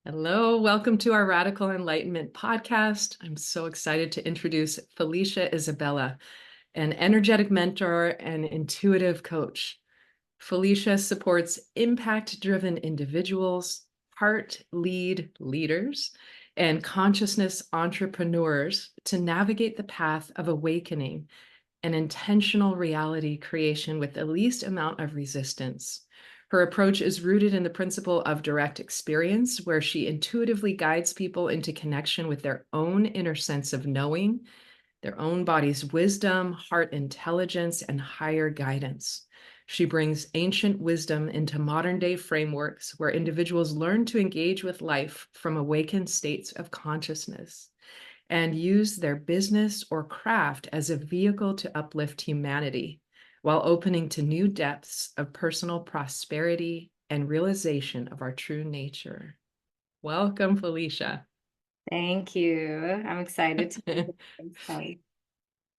Hello, welcome to our Radical Enlightenment podcast. I'm so excited to introduce Felicia Isabella, an energetic mentor and intuitive coach. Felicia supports impact-driven individuals, heart lead leaders, and consciousness entrepreneurs to navigate the path of awakening and intentional reality creation with the least amount of resistance. Her approach is rooted in the principle of direct experience, where she intuitively guides people into connection with their own inner sense of knowing, their own body's wisdom, heart intelligence, and higher guidance. She brings ancient wisdom into modern day frameworks where individuals learn to engage with life from awakened states of consciousness and use their business or craft as a vehicle to uplift humanity while opening to new depths of personal prosperity and realization of our true nature. Welcome, Felicia. Thank you. I'm excited to be here.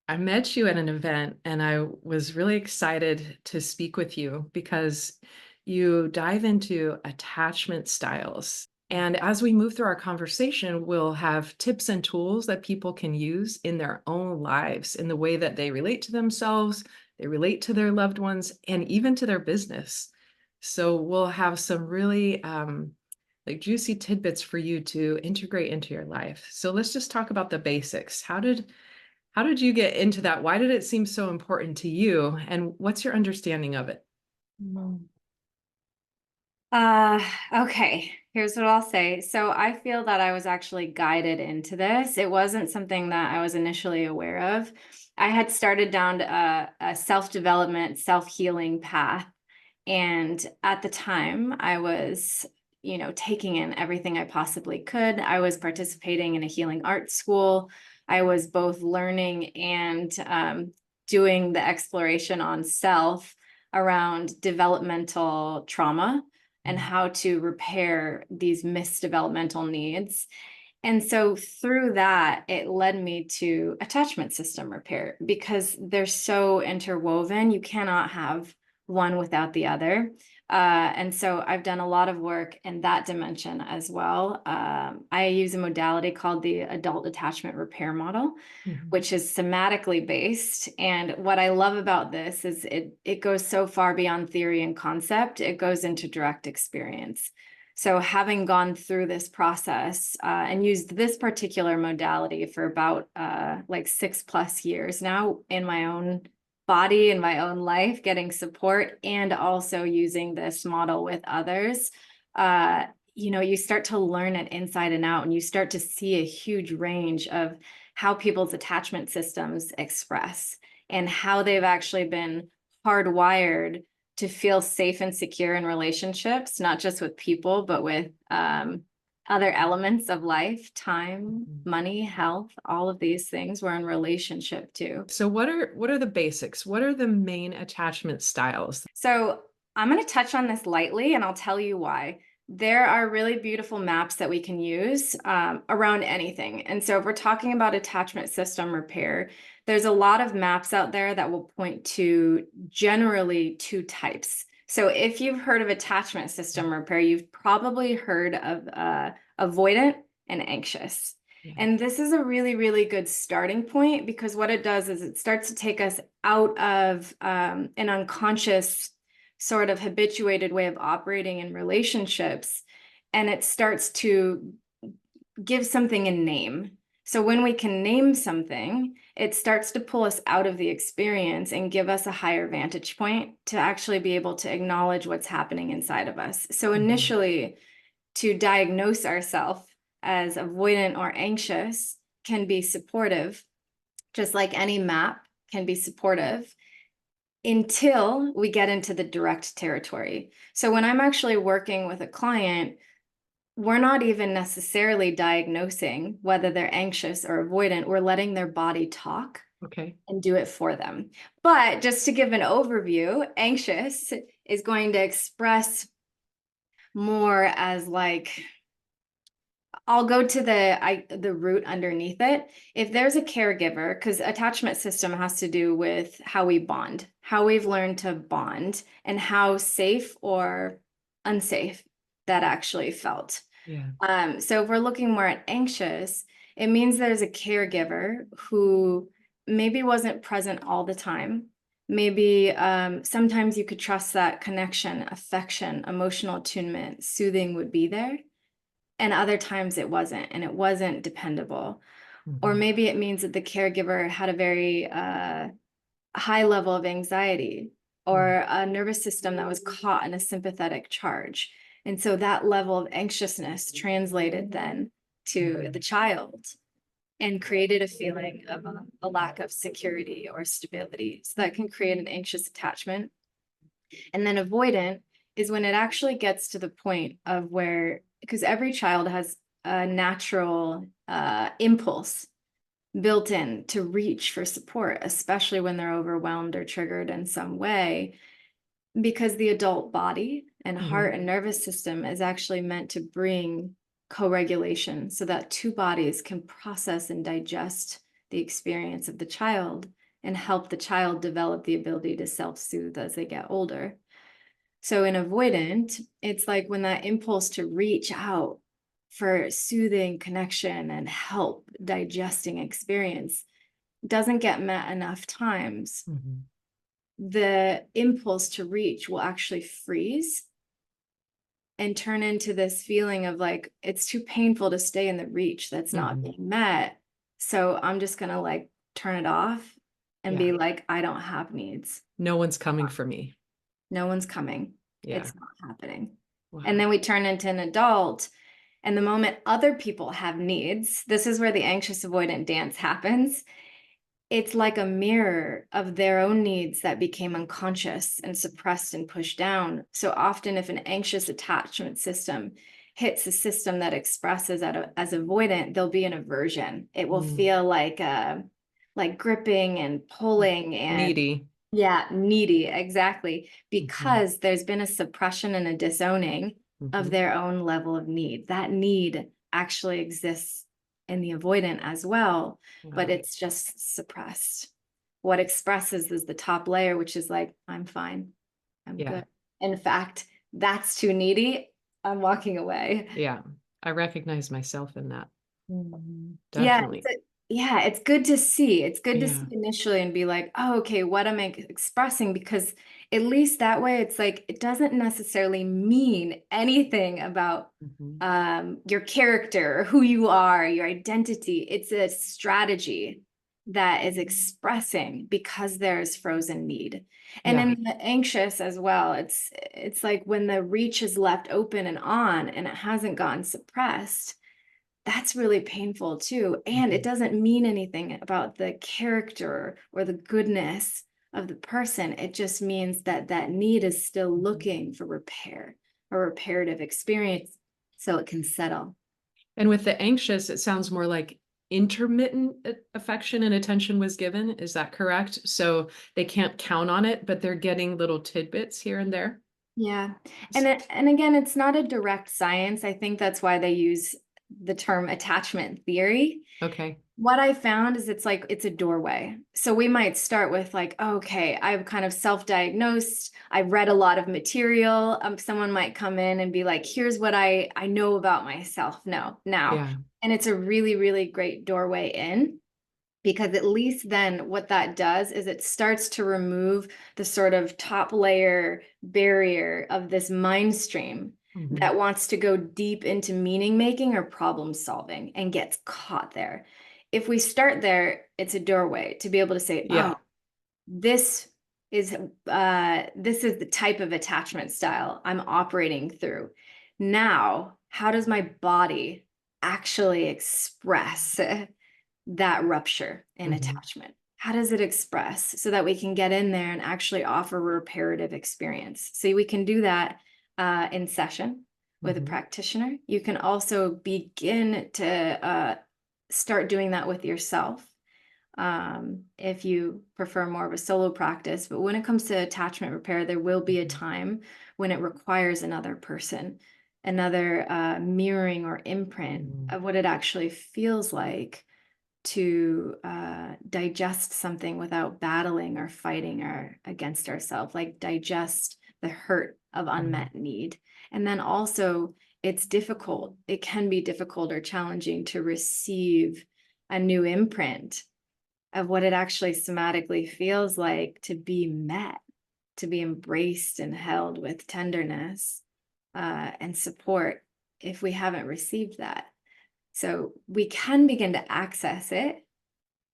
I met you at an event and I was really excited to speak with you because you dive into attachment styles. And as we move through our conversation, we'll have tips and tools that people can use in their own lives in the way that they relate to themselves, they relate to their loved ones, and even to their business. So we'll have some really like juicy tidbits for you to integrate into your life. So let's just talk about the basics. How did you get into that? Why did it seem so important to you? And what's your understanding of it? Mm. Uh, okay, here's what I'll say. So I feel that I was actually guided into this. It wasn't something that I was initially aware of. I had started down a self-development, self-healing path. And at the time, I was, taking in everything I possibly could. I was participating in a healing arts school. I was both learning and doing the exploration on self around developmental trauma and how to repair these missed developmental needs. And so through that, it led me to attachment system repair because they're so interwoven. You cannot have one without the other. And so I've done a lot of work in that dimension as well. I use a modality called the adult attachment repair model, Mhm. which is somatically based. And what I love about this is it goes so far beyond theory and concept, it goes into direct experience. So having gone through this process and used this particular modality for about like 6+ years now in my own body, in my own life, getting support and also using this model with others, you start to learn it inside and out, and you start to see a huge range of how people's attachment systems express and how they've actually been hardwired to feel safe and secure in relationships, not just with people, but with other elements of life, time, money, health, all of these things we're in relationship to. So what are the basics? What are the main attachment styles? So I'm going to touch on this lightly and I'll tell you why. There are really beautiful maps that we can use around anything. And so if we're talking about attachment system repair, there's a lot of maps out there that will point to generally two types. So if you've heard of attachment system repair, you've probably heard of avoidant and anxious. Yeah. And this is a really, really good starting point because what it does is it starts to take us out of an unconscious sort of habituated way of operating in relationships, and it starts to give something a name. So when we can name something, it starts to pull us out of the experience and give us a higher vantage point to actually be able to acknowledge what's happening inside of us. So initially, to diagnose ourselves as avoidant or anxious can be supportive, just like any map can be supportive, until we get into the direct territory. So when I'm actually working with a client, we're not even necessarily diagnosing whether they're anxious or avoidant. We're letting their body talk Okay. and do it for them. But just to give an overview, anxious is going to express more as like, I'll go to the root underneath it. If there's a caregiver, because attachment system has to do with how we bond, how we've learned to bond, and how safe or unsafe that actually felt. Yeah. So if we're looking more at anxious, it means there's a caregiver who maybe wasn't present all the time. Maybe sometimes you could trust that connection, affection, emotional attunement, soothing would be there. And other times it wasn't, and it wasn't dependable. Or Mhm. maybe it means that the caregiver had a very high level of anxiety or a nervous system that was caught in a sympathetic charge. And so that level of anxiousness translated then to the child and created a feeling of a lack of security or stability. So that can create an anxious attachment. And then avoidant is when it actually gets to the point of where, because every child has a natural impulse built in to reach for support, especially when they're overwhelmed or triggered in some way, because the adult body and heart and nervous system is actually meant to bring co-regulation so that two bodies can process and digest the experience of the child and help the child develop the ability to self-soothe as they get older. So in avoidant, it's like when that impulse to reach out for soothing connection and help digesting experience doesn't get met enough times, Mhm. the impulse to reach will actually freeze and turn into this feeling of like, it's too painful to stay in the reach that's not Mhm. being met. So I'm just going to like turn it off and Yeah. be like, I don't have needs. No one's coming for me. No one's coming. Yeah. It's not happening. And Wow. then we turn into an adult. And the moment other people have needs, this is where the anxious avoidant dance happens. It's like a mirror of their own needs that became unconscious and suppressed and pushed down. So often, if an anxious attachment system hits a system that expresses as avoidant, there'll be an aversion. It will Mm. feel like gripping and pulling and Needy. yeah, needy, exactly, Mhm. because there's been a suppression and a disowning of Mhm. their own level of need. That need actually exists in the avoidant as well, but Wow. it's just suppressed. What expresses is the top layer, which is like, I'm fine, I'm Yeah. good. In fact, that's too needy. I'm walking away. Yeah. I recognize myself in that. Yeah, Definitely. yeah, it's good to see. It's good to see Yeah. initially and be like, oh, okay, what am I expressing? Because at least that way, it's like it doesn't necessarily mean anything about Mhm. your character, or who you are, your identity. It's a strategy that is expressing because there's frozen need. And Yeah. in the anxious as well, it's like when the reach is left open and on and it hasn't gotten suppressed, that's really painful too. And it Mhm. doesn't mean anything about the character or the goodness of the person. It just means that that need is still Mhm. looking for repair, a reparative experience so it can settle. And with the anxious, it sounds more like intermittent affection and attention was given. Is that correct? So they can't count on it, but they're getting little tidbits here and there. Yeah. S- And again, it's not a direct science. I think that's why they use the term attachment theory. Okay. What I found is it's like it's a doorway. So we might start with like, okay, I've kind of self-diagnosed. I've read a lot of material. Someone might come in and be like, here's what I know about myself. No, now. Yeah. And it's a really, really great doorway in, because at least then what that does is it starts to remove the sort of top layer barrier of this mind stream Mhm. that wants to go deep into meaning making or problem solving and gets caught there. If we start there, it's a doorway to be able to say, oh, Yeah. this this is the type of attachment style I'm operating through. Now, how does my body actually express that rupture in Mhm. attachment? How does it express so that we can get in there and actually offer a reparative experience? So we can do that in session with a Mhm. practitioner. You can also begin to start doing that with yourself if you prefer more of a solo practice. But when it comes to attachment repair, there will be a Mhm. time when it requires another person, another mirroring or imprint Mhm. of what it actually feels like to digest something without battling or fighting or against ourselves, like digest the hurt of Mhm. unmet need. And then also it's difficult. It can be difficult or challenging to receive a new imprint of what it actually somatically feels like to be met, to be embraced and held with tenderness and support if we haven't received that. So we can begin to access it,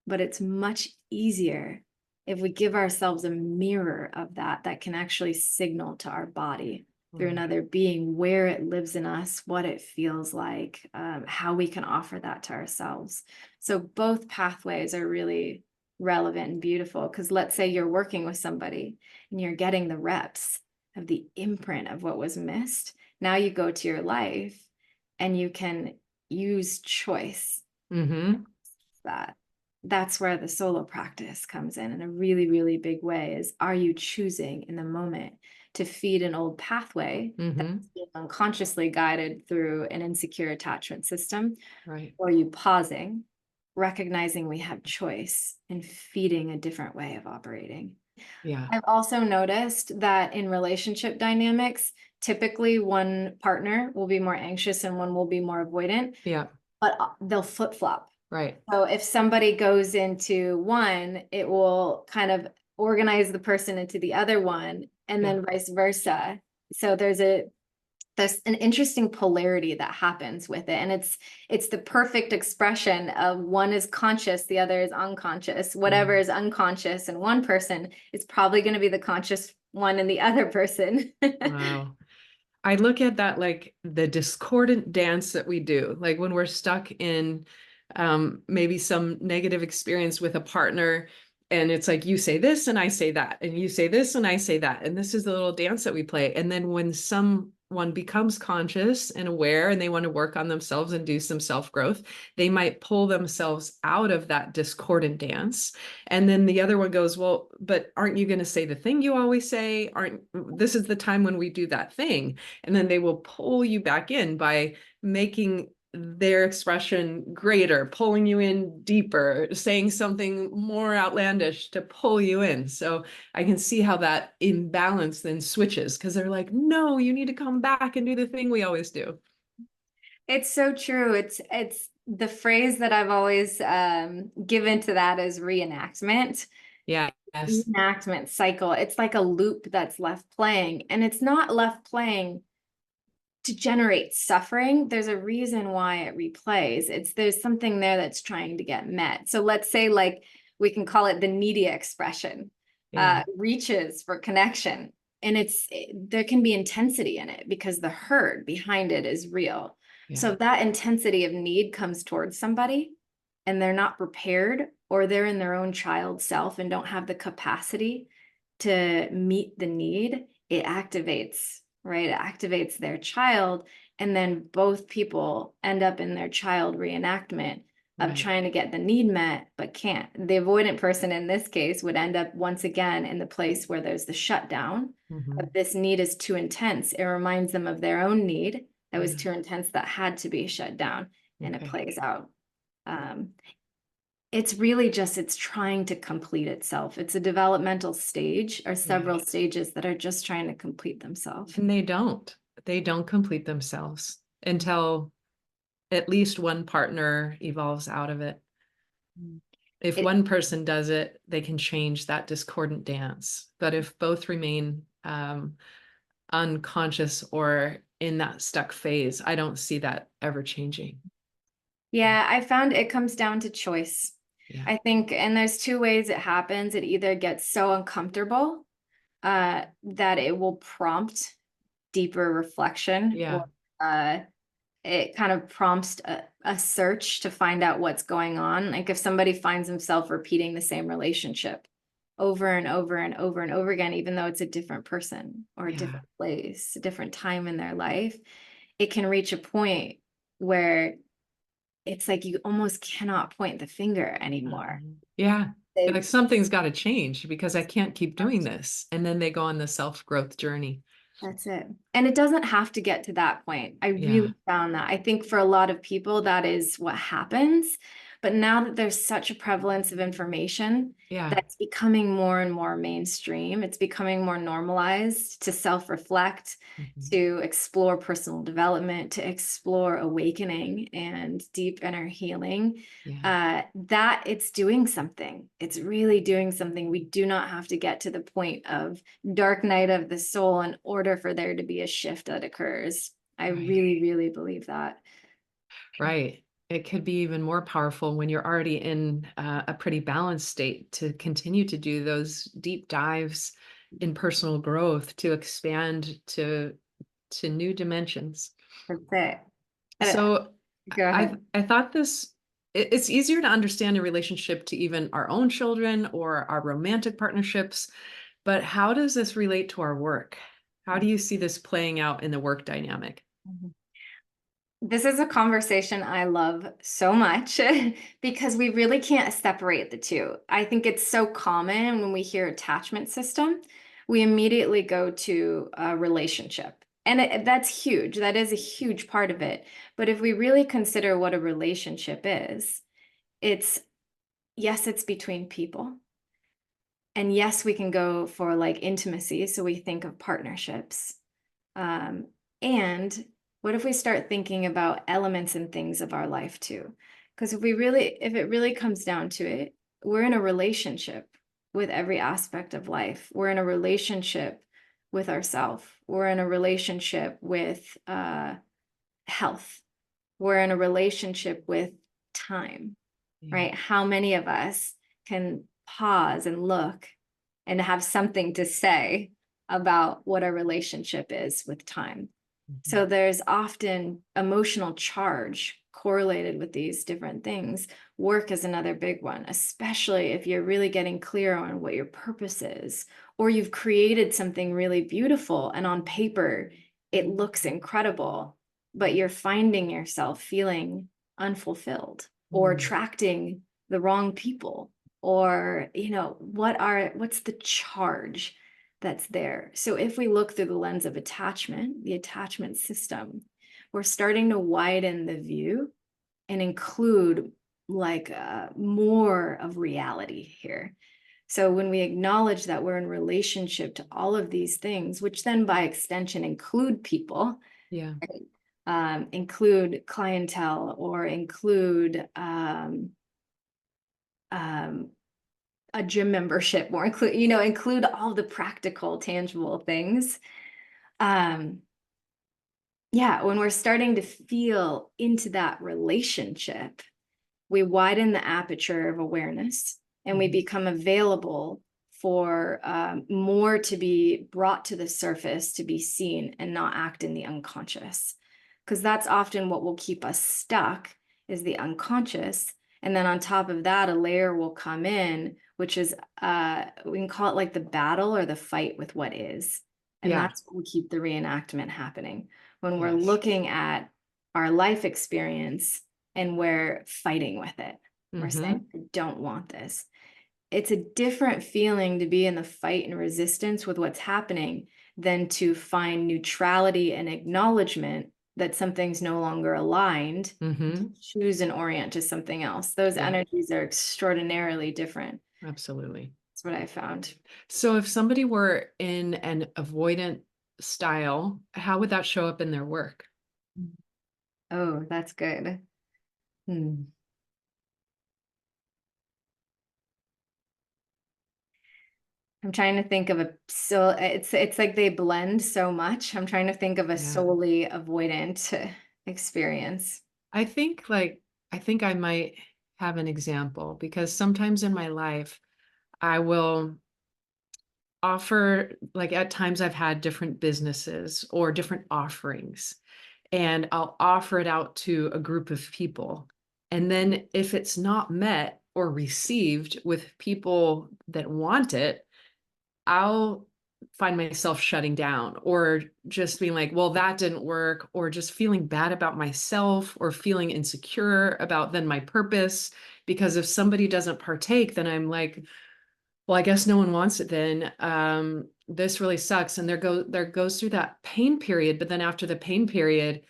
but it's much easier if we give ourselves a mirror of that can actually signal to our body through another being where it lives in us, what it feels like, how we can offer that to ourselves. So both pathways are really relevant and beautiful, because let's say you're working with somebody and you're getting the reps of the imprint of what was missed. Now you go to your life and you can use choice. That's where the solo practice comes in a really, really big way. Is, are you choosing in the moment to feed an old pathway that's being unconsciously guided through an insecure attachment system? Right. Or are you pausing, recognizing we have choice, and feeding a different way of operating? Yeah. I've also noticed that in relationship dynamics, typically one partner will be more anxious and one will be more avoidant. Yeah. But they'll flip-flop. Right. So if somebody goes into one, it will kind of organize the person into the other one, and then vice versa. So there's an interesting polarity that happens with it. And it's the perfect expression of one is conscious, the other is unconscious. Whatever is unconscious in one person is probably going to be the conscious one in the other person. Wow. I look at that like the discordant dance that we do, like when we're stuck in maybe some negative experience with a partner, and it's like you say this and I say that, and you say this and I say that, and this is the little dance that we play. And then when someone becomes conscious and aware and they want to work on themselves and do some self-growth, they might pull themselves out of that discordant dance. And then the other one goes, well, but aren't you going to say the thing you always say? This is the time when we do that thing. And then they will pull you back in by making their expression greater, pulling you in deeper, saying something more outlandish to pull you in. So I can see how that imbalance then switches, because they're like, no, you need to come back and do the thing we always do. It's so true. It's the phrase that I've always given to that is reenactment. Yeah. Yes. Reenactment cycle. It's like a loop that's left playing, and it's not left playing to generate suffering. There's a reason why it replays. There's something there that's trying to get met. So let's say, like, we can call it the needy expression, reaches for connection. And there can be intensity in it because the hurt behind it is real. Yeah. So if that intensity of need comes towards somebody and they're not prepared, or they're in their own child self and don't have the capacity to meet the need, it activates, right? It activates their child. And then both people end up in their child reenactment of trying to get the need met, but can't. The avoidant person in this case would end up once again in the place where there's the shutdown of this need is too intense. It reminds them of their own need that was too intense, that had to be shut down, and it plays out. It's really just, it's trying to complete itself. It's a developmental stage, or several stages that are just trying to complete themselves. And they don't complete themselves until at least one partner evolves out of it. If one person does it, they can change that discordant dance. But if both remain unconscious or in that stuck phase, I don't see that ever changing. Yeah, I found it comes down to choice. Yeah. I think, and there's two ways it happens. It either gets so uncomfortable that it will prompt deeper reflection, or it kind of prompts a search to find out what's going on. Like if somebody finds himself repeating the same relationship over and over and over and over again, even though it's a different person or a different place, a different time in their life, it can reach a point where it's like you almost cannot point the finger anymore. Yeah. Like something's got to change because I can't keep doing this. And then they go on the self-growth journey. That's it. And it doesn't have to get to that point. I really found that. I think for a lot of people, that is what happens. But now that there's such a prevalence of information Yeah. that's becoming more and more mainstream, it's becoming more normalized to self-reflect, Mhm. to explore personal development, to explore awakening and deep inner healing, Yeah. that it's doing something. It's really doing something. We do not have to get to the point of dark night of the soul in order for there to be a shift that occurs. I Right. really, really believe that. Right. It could be even more powerful when you're already in a pretty balanced state to continue to do those deep dives in personal growth to expand to new dimensions. That's it. So Go I ahead. I thought it's easier to understand a relationship to even our own children or our romantic partnerships, but how does this relate to our work? How do you see this playing out in the work dynamic? Mhm. This is a conversation I love so much because we really can't separate the two. I think it's so common when we hear attachment system, we immediately go to a relationship. And that's huge. That is a huge part of it. But if we really consider what a relationship is, it's yes, it's between people. And yes, we can go for like intimacy. So we think of partnerships. Um, and what if we start thinking about elements and things of our life too? Because if it really comes down to it, we're in a relationship with every aspect of life. We're in a relationship with ourselves. We're in a relationship with health. We're in a relationship with time, Yeah. right? How many of us can pause and look and have something to say about what our relationship is with time? Mhm. So there's often emotional charge correlated with these different things. Work is another big one, especially if you're really getting clear on what your purpose is, or you've created something really beautiful and on paper it looks incredible, but you're finding yourself feeling unfulfilled or Mm. attracting the wrong people, or what's the charge that's there. So if we look through the lens of attachment, the attachment system, we're starting to widen the view and include like more of reality here. So when we acknowledge that we're in relationship to all of these things, which then by extension include people, Yeah. include clientele, or include um, a gym membership, or include all the practical, tangible things. Um, yeah, when we're starting to feel into that relationship, we widen the aperture of awareness and we Mhm. become available for more to be brought to the surface, to be seen and not act in the unconscious. Because that's often what will keep us stuck, is the unconscious. And then on top of that, a layer will come in, which is, we can call it like the battle or the fight with what is. And Yeah. that's what will keep the reenactment happening. When we're Yes. looking at our life experience and we're fighting with it. We're saying, Hmm. I don't want this. It's a different feeling to be in the fight and resistance with what's happening than to find neutrality and acknowledgement that something's no longer aligned, to Hmm. choose and orient to something else. Those Yeah, energies are extraordinarily different. absolutely. That's what I found. So if somebody were in an avoidant style, how would that show up in their work? Oh, that's good. Hmm. I'm trying to think of it's like they blend so much. I'm trying to think of a Yeah. solely avoidant experience. I think like I think I might have an example because sometimes in my life I will offer like at times I've had different businesses or different offerings and I'll offer it out to a group of people. And then if it's not met or received with people that want it, I'll find myself shutting down or just being like, well, that didn't work, or just feeling bad about myself or feeling insecure about then my purpose. Because if somebody doesn't partake, then I'm like, well, I guess no one wants it then. This really sucks. And there goes through that pain period. But then after the pain period,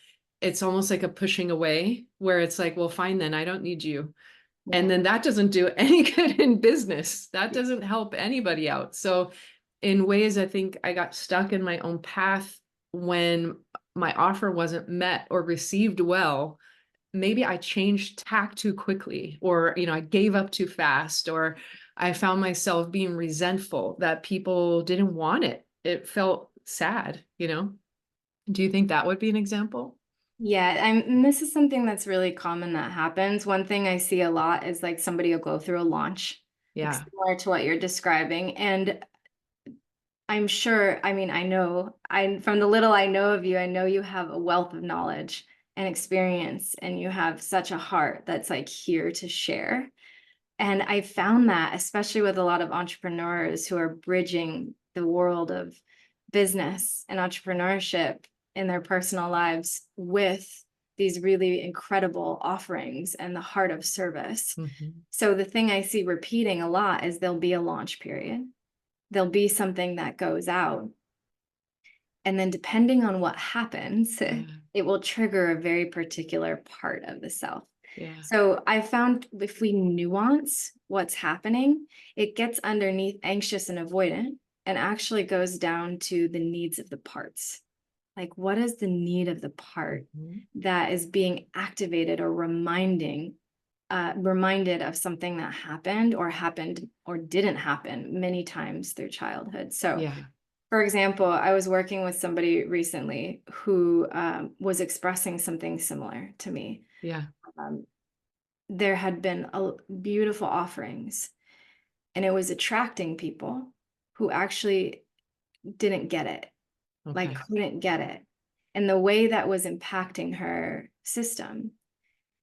it's almost like a pushing away where it's like, well, fine, then I don't need you. And then that doesn't do any good in business. That doesn't help anybody out. So in ways, I think I got stuck in my own path when my offer wasn't met or received well. Maybe I changed tack too quickly, or, I gave up too fast, or I found myself being resentful that people didn't want it. It felt sad. Do you think that would be an example? Yeah, and this is something that's really common that happens. One thing I see a lot is like somebody will go through a launch, like Yeah. similar to what you're describing. And I'm sure, I mean, I know, from the little I know of you, I know you have a wealth of knowledge and experience, and you have such a heart that's like here to share. And I found that, especially with a lot of entrepreneurs who are bridging the world of business and entrepreneurship in their personal lives with these really incredible offerings and the heart of service. So the thing I see repeating a lot is there'll be a launch period. There'll be something that goes out. And then depending on what happens, it will trigger a very particular part of the self. Yeah. So I found if we nuance what's happening, it gets underneath anxious and avoidant and actually goes down to the needs of the parts. Like, what is the need of the part that is being activated or reminded of something that happened or didn't happen many times through childhood. So Yeah. for example, I was working with somebody recently who was expressing something similar to me. Yeah. There had been beautiful offerings, and it was attracting people who actually didn't get it, like couldn't get it. And the way that was impacting her system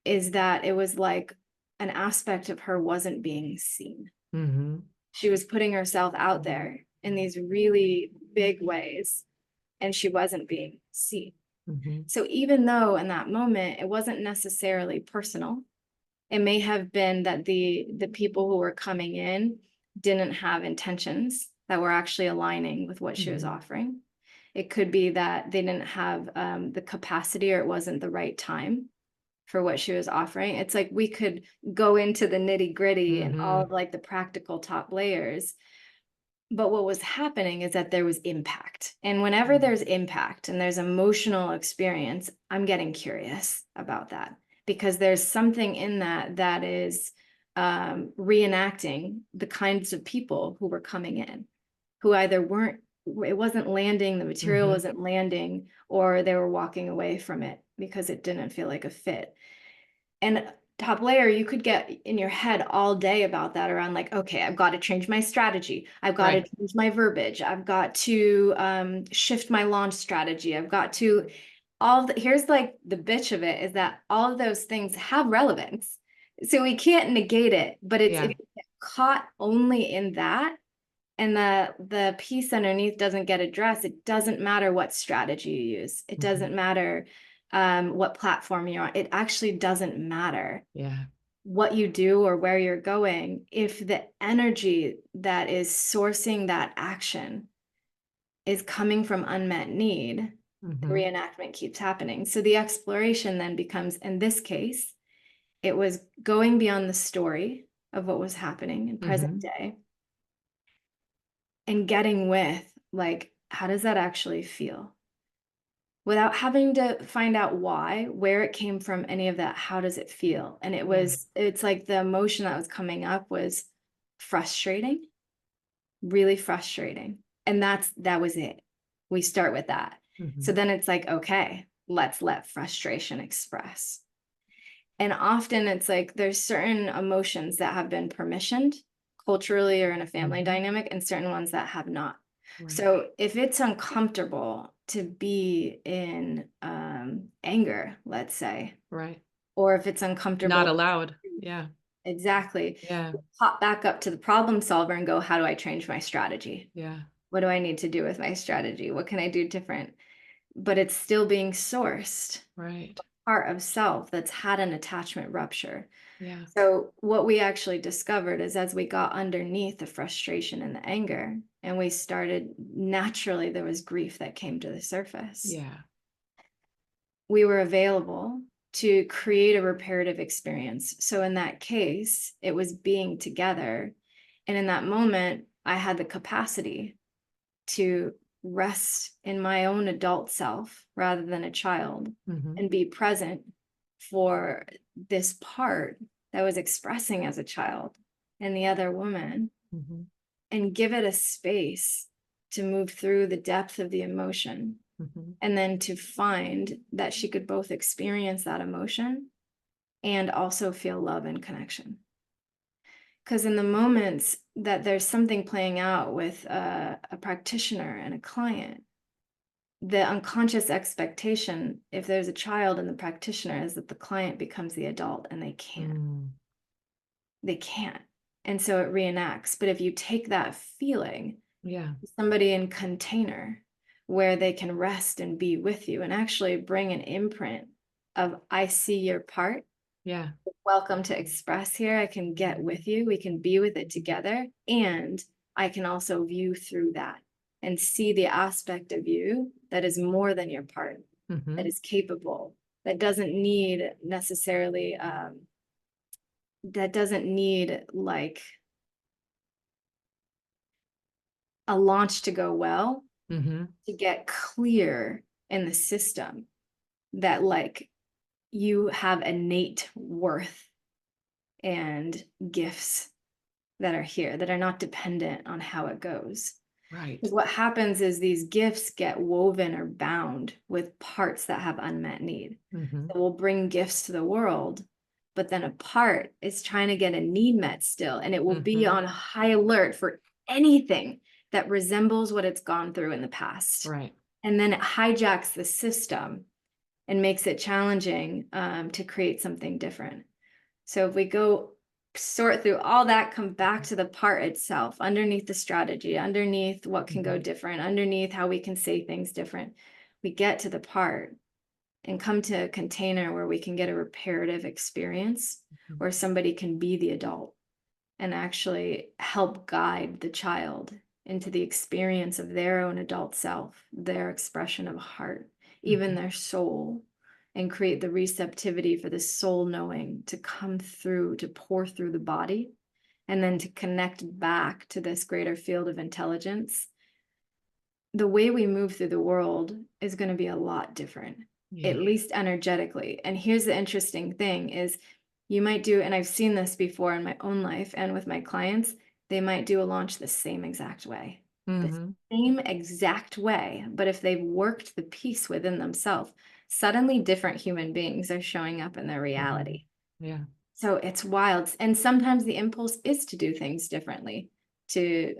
is that it was like an aspect of her wasn't being seen. She was putting herself out there in these really big ways, and she wasn't being seen. So even though in that moment it wasn't necessarily personal, it may have been that the people who were coming in didn't have intentions that were actually aligning with what she was offering. It could be that they didn't have the capacity, or it wasn't the right time for what she was offering. It's like we could go into the nitty gritty and all of like the practical top layers. But what was happening is that there was impact. And whenever there's impact and there's emotional experience, I'm getting curious about that, because there's something in that that is reenacting the kinds of people who were coming in, who either it wasn't landing, the material wasn't landing, or they were walking away from it because it didn't feel like a fit. And top layer, you could get in your head all day about that, around like, okay, I've got to change my strategy. I've got to change my verbiage. I've got to shift my launch strategy. I've got to here's like the bitch of it is that all of those things have relevance. So we can't negate it, but if you get caught only in that, and the piece underneath doesn't get addressed, it doesn't matter what strategy you use. It doesn't matter what platform you're on. It actually doesn't matter what you do or where you're going if the energy that is sourcing that action is coming from unmet need. The reenactment keeps happening. So the exploration then becomes, in this case, it was going beyond the story of what was happening in present day and getting with, like, how does that actually feel? Without having to find out why, where it came from, any of that, how does it feel? And it's like the emotion that was coming up was frustrating, really frustrating. And that was it. We start with that. So then it's like, okay, let's let frustration express. And often it's like there's certain emotions that have been permissioned culturally or in a family dynamic, and certain ones that have not. So if it's uncomfortable to be in anger, let's say, or if it's uncomfortable, Not allowed. Yeah. Exactly. Yeah. Pop back up to the problem solver and go, how do I change my strategy? Yeah. What do I need to do with my strategy? What can I do different? But it's still being sourced. Part of self that's had an attachment rupture. Yeah. So what we actually discovered is, as we got underneath the frustration and the anger, and we started, naturally, there was grief that came to the surface. Yeah. We were available to create a reparative experience. So in that case, it was being together. And in that moment, I had the capacity to rest in my own adult self rather than a child, and be present for this part that was expressing as a child and the other woman, and give it a space to move through the depth of the emotion. And then to find that she could both experience that emotion and also feel love and connection. Because in the moments that there's something playing out with a practitioner and a client, the unconscious expectation, if there's a child in the practitioner, is that the client becomes the adult, and they can't. They can't. And so it reenacts. But if you take that feeling, somebody in container where they can rest and be with you, and actually bring an imprint of, I see your part. Welcome to express here. I can get with you. We can be with it together. And I can also view through that and see the aspect of you that is more than your part, that is capable, that doesn't need necessarily, that doesn't need like a launch to go well, to get clear in the system that like you have innate worth and gifts that are here, that are not dependent on how it goes. Because what happens is these gifts get woven or bound with parts that have unmet need. So we'll bring gifts to the world, but then a part is trying to get a need met still, and it will be on high alert for anything that resembles what it's gone through in the past. And then it hijacks the system and makes it challenging to create something different. So if we go sort through all that, come back to the part itself, underneath the strategy, underneath what can go different, underneath how we can say things different, we get to the part and come to a container where we can get a reparative experience, where somebody can be the adult and actually help guide the child into the experience of their own adult self, their expression of heart, even their soul, and create the receptivity for the soul knowing to come through, to pour through the body, and then to connect back to this greater field of intelligence. The way we move through the world is going to be a lot different, at least energetically. And here's the interesting thing is, you might do, and I've seen this before in my own life and with my clients, they might do a launch the same exact way. The same exact way. But if they've worked the piece within themselves, suddenly different human beings are showing up in their reality. So it's wild. And sometimes the impulse is to do things differently, to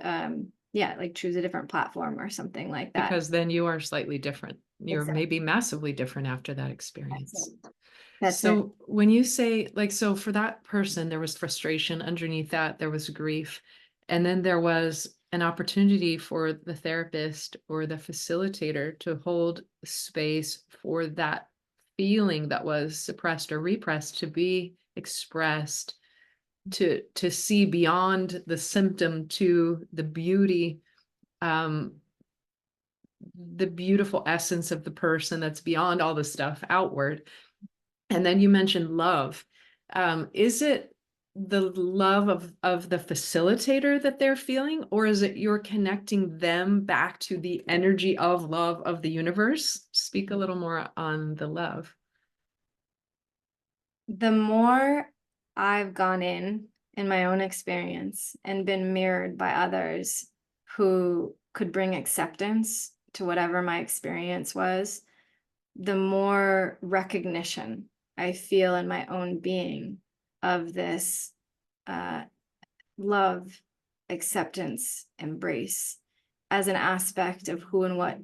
like choose a different platform or something like that. Because then you are slightly different. You're maybe massively different after that experience. That's so it. When you say, like, so for that person, there was frustration underneath that, there was grief, and then there was an opportunity for the therapist or the facilitator to hold space for that feeling that was suppressed or repressed to be expressed, to see beyond the symptom to the beauty, the beautiful essence of the person that's beyond all the stuff outward. And then you mentioned love. Is it the love of the facilitator that they're feeling, or is it you're connecting them back to the energy of love of the universe? Speak a little more on the love. The more I've gone in my own experience and been mirrored by others who could bring acceptance to whatever my experience was, the more recognition I feel in my own being of this love, acceptance, embrace as an aspect of who and what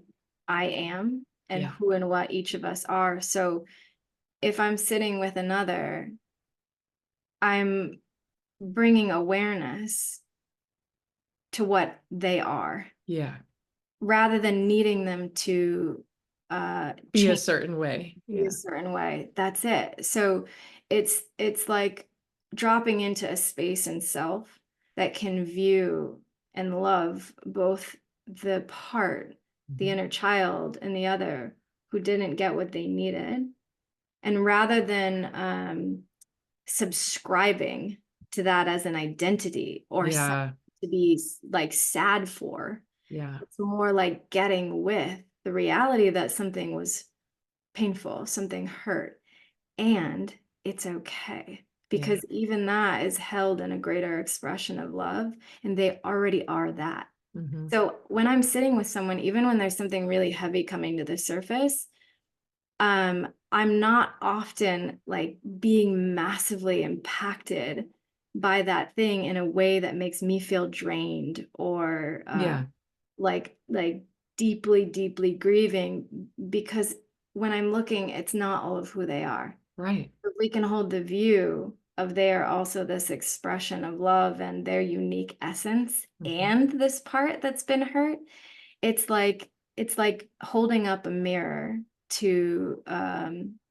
I am and who and what each of us are. So if I'm sitting with another, I'm bringing awareness to what they are. Rather than needing them to be a certain way. Be a certain way. That's it. So it's like dropping into a space in self that can view and love both the part, the inner child, and the other who didn't get what they needed, And rather than subscribing to that as an identity or something Yeah. to be like sad for, Yeah. it's more like getting with the reality that something was painful, something hurt, and it's okay. Yeah. Because even that is held in a greater expression of love, and they already are that. Mm-hmm. So when I'm sitting with someone, even when there's something really heavy coming to the surface, I'm not often like being massively impacted by that thing in a way that makes me feel drained or Yeah. like deeply, deeply grieving, because when I'm looking, it's not all of who they are. Right. But we can hold the view of they are also this expression of love and their unique essence Mm-hmm. and this part that's been hurt. It's like holding up a mirror to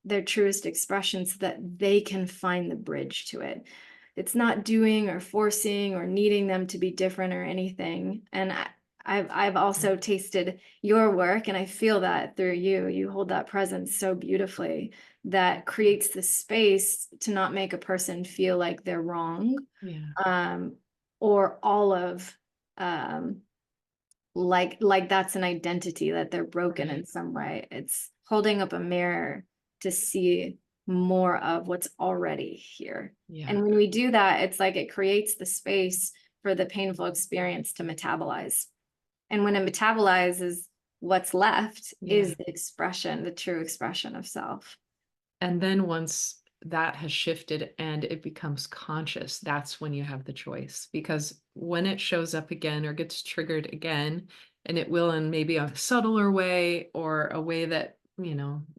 their truest expression so that they can find the bridge to it. It's not doing or forcing or needing them to be different or anything. And I've also tasted your work, and I feel that through you. You hold that presence so beautifully that creates the space to not make a person feel like they're wrong, Yeah. um, or all of like that's an identity that they're broken in Right. some way. It's holding up a mirror to see more of what's already here. Yeah. And when we do that, it's like it creates the space for the painful experience to metabolize. And when it metabolizes, what's left Yeah. is the expression, the true expression of self. And then once that has shifted and it becomes conscious, that's when you have the choice. Because when it shows up again or gets triggered again, and it will in maybe a subtler way or a way that,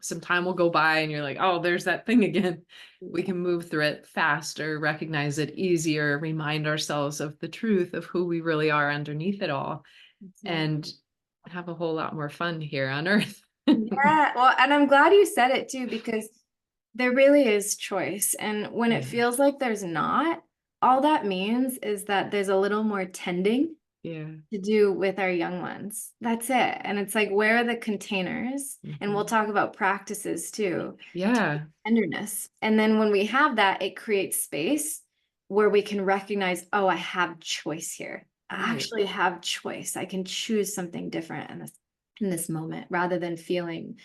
some time will go by and you're like, oh, there's that thing again. We Yeah, can move through it faster, recognize it easier, remind ourselves of the truth of who we really are underneath it all, that's it. and have a whole lot more fun here on earth. Yeah, well, and I'm glad you said it too, because there really is choice. And when it Yeah. feels like there's not, all that means is that there's a little more tending Yeah. to do with our young ones. That's it. And it's like, where are the containers? And we'll Mhm. talk about practices too, Yeah. tenderness. And then when we have that, it creates space where we can recognize, oh, I have choice here. I Right. actually have choice. I can choose something different in this moment rather than feeling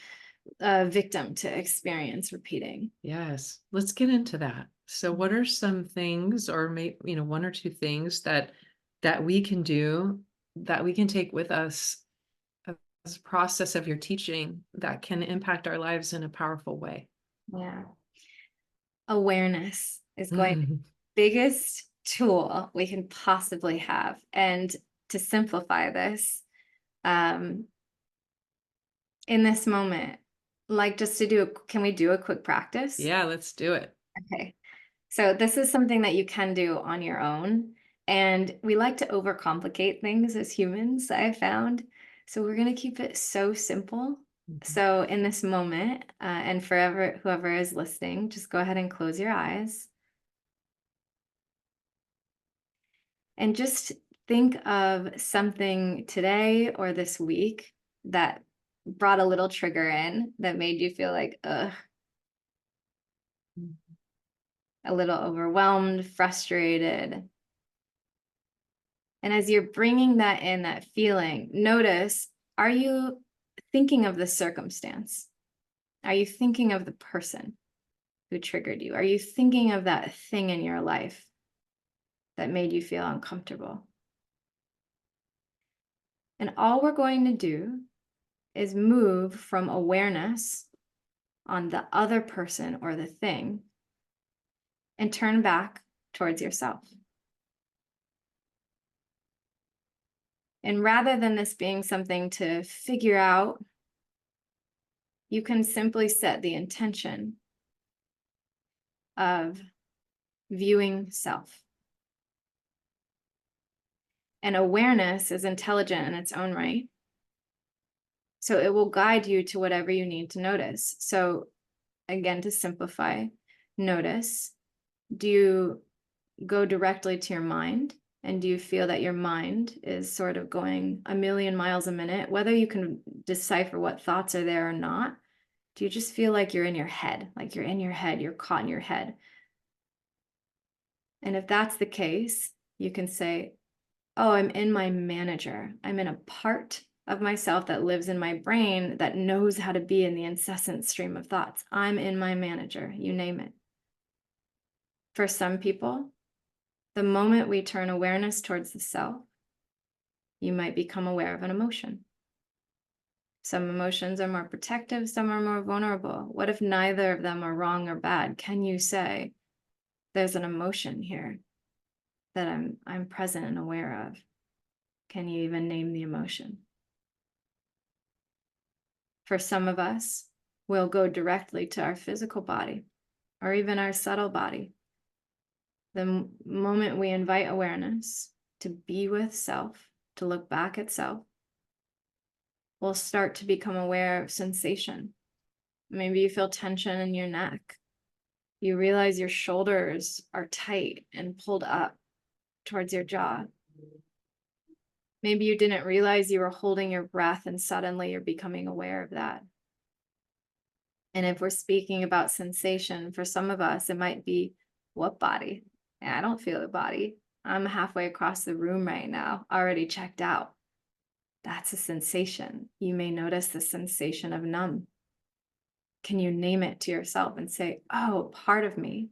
a victim to experience repeating. Yes. Let's get into that. So what are some things or maybe, one or two things that we can do that we can take with us as a process of your teaching that can impact our lives in a powerful way? Yeah. Awareness is going to be Mhm. the biggest tool we can possibly have. And to simplify this, um, in this moment, like just can we do a quick practice? Yeah, let's do it. Okay. So this is something that you can do on your own. And we like to overcomplicate things as humans, I found. So we're going to keep it so simple. Mhm. So in this moment, and forever, whoever is listening, just go ahead and close your eyes and just think of something today or this week that brought a little trigger in that made you feel like, ugh, a little overwhelmed, frustrated. And as you're bringing that in, that feeling, notice, are you thinking of the circumstance? Are you thinking of the person who triggered you? Are you thinking of that thing in your life that made you feel uncomfortable? And all we're going to do is move from awareness on the other person or the thing and turn back towards yourself. And rather than this being something to figure out, you can simply set the intention of viewing self. And awareness is intelligent in its own right. So it will guide you to whatever you need to notice. So again, to simplify, notice, do you go directly to your mind? And do you feel that your mind is sort of going a million miles a minute, whether you can decipher what thoughts are there or not? Do you just feel like you're in your head? Like you're in your head, you're caught in your head. And if that's the case, you can say, oh, I'm in my manager. I'm in a part of myself that lives in my brain that knows how to be in the incessant stream of thoughts. I'm in my manager, you name it. For some people, the moment we turn awareness towards the self, you might become aware of an emotion. Some emotions are more protective, some are more vulnerable. What if neither of them are wrong or bad? Can you say, there's an emotion here that I'm present and aware of? Can you even name the emotion? For some of us, we'll go directly to our physical body or even our subtle body. The moment we invite awareness to be with self, to look back at self, we'll start to become aware of sensation. Maybe you feel tension in your neck. You realize your shoulders are tight and pulled up towards your jaw. Maybe you didn't realize you were holding your breath and suddenly you're becoming aware of that. And if we're speaking about sensation, for some of us, it might be, what body? Yeah, I don't feel a body. I'm halfway across the room right now, already checked out. That's a sensation. You may notice the sensation of numb. Can you name it to yourself and say, oh, part of me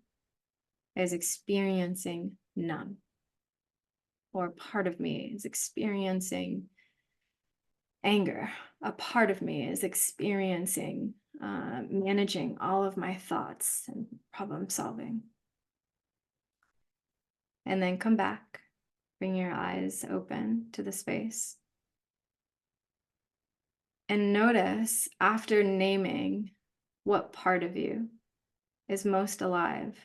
is experiencing numb, or part of me is experiencing anger. A part of me is experiencing managing all of my thoughts and problem solving. And then come back, bring your eyes open to the space. And notice, after naming what part of you is most alive,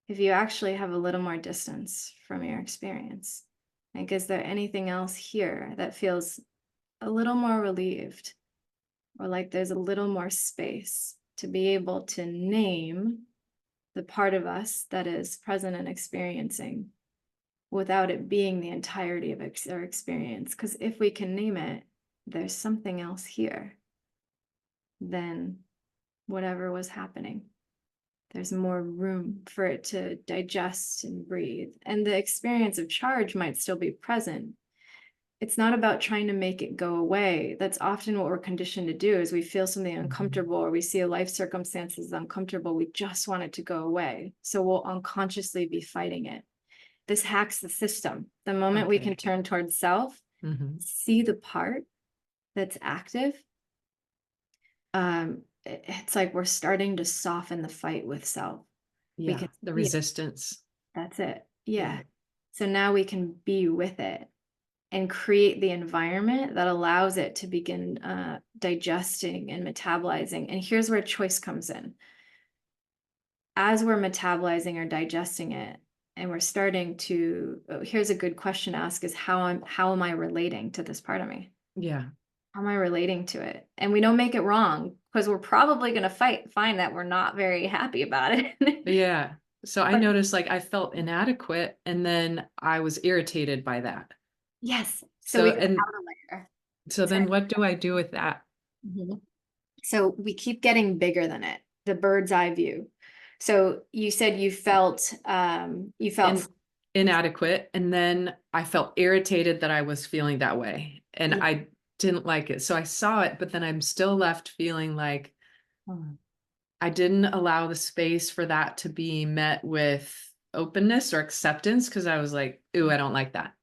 if you actually have a little more distance from your experience. Like, is there anything else here that feels a little more relieved, or like there's a little more space to be able to name the part of us that is present and experiencing without it being the entirety of our experience? Because if we can name it, there's something else here than whatever was happening. There's more room for it to digest and breathe. And the experience of charge might still be present. It's not about trying to make it go away. That's often what we're conditioned to do, is we feel something uncomfortable, or we see a life circumstance is uncomfortable. We just want it to go away. So we'll unconsciously be fighting it. This hacks the system. The moment we can turn towards self, see the part that's active, it's like we're starting to soften the fight with self. Yeah, the resistance. That's it. Yeah. So now we can be with it and create the environment that allows it to begin digesting and metabolizing. And here's where choice comes in. As we're metabolizing or digesting it, and we're starting to, here's a good question to ask, is how am I relating to this part of me? Yeah. How am I relating to it? And we don't make it wrong, because we're probably going to find that we're not very happy about it. Yeah. So I noticed, like, I felt inadequate, and then I was irritated by that. Yes. So we go and out a layer. so then what do I do with that? So we keep getting bigger than it, the bird's eye view. So you said you felt Inadequate, and then I felt irritated that I was feeling that way, and Yeah. I didn't like it. So I saw it, but then I'm still left feeling like I didn't allow the space for that to be met with openness or acceptance, because I was like, ooh, I don't like that.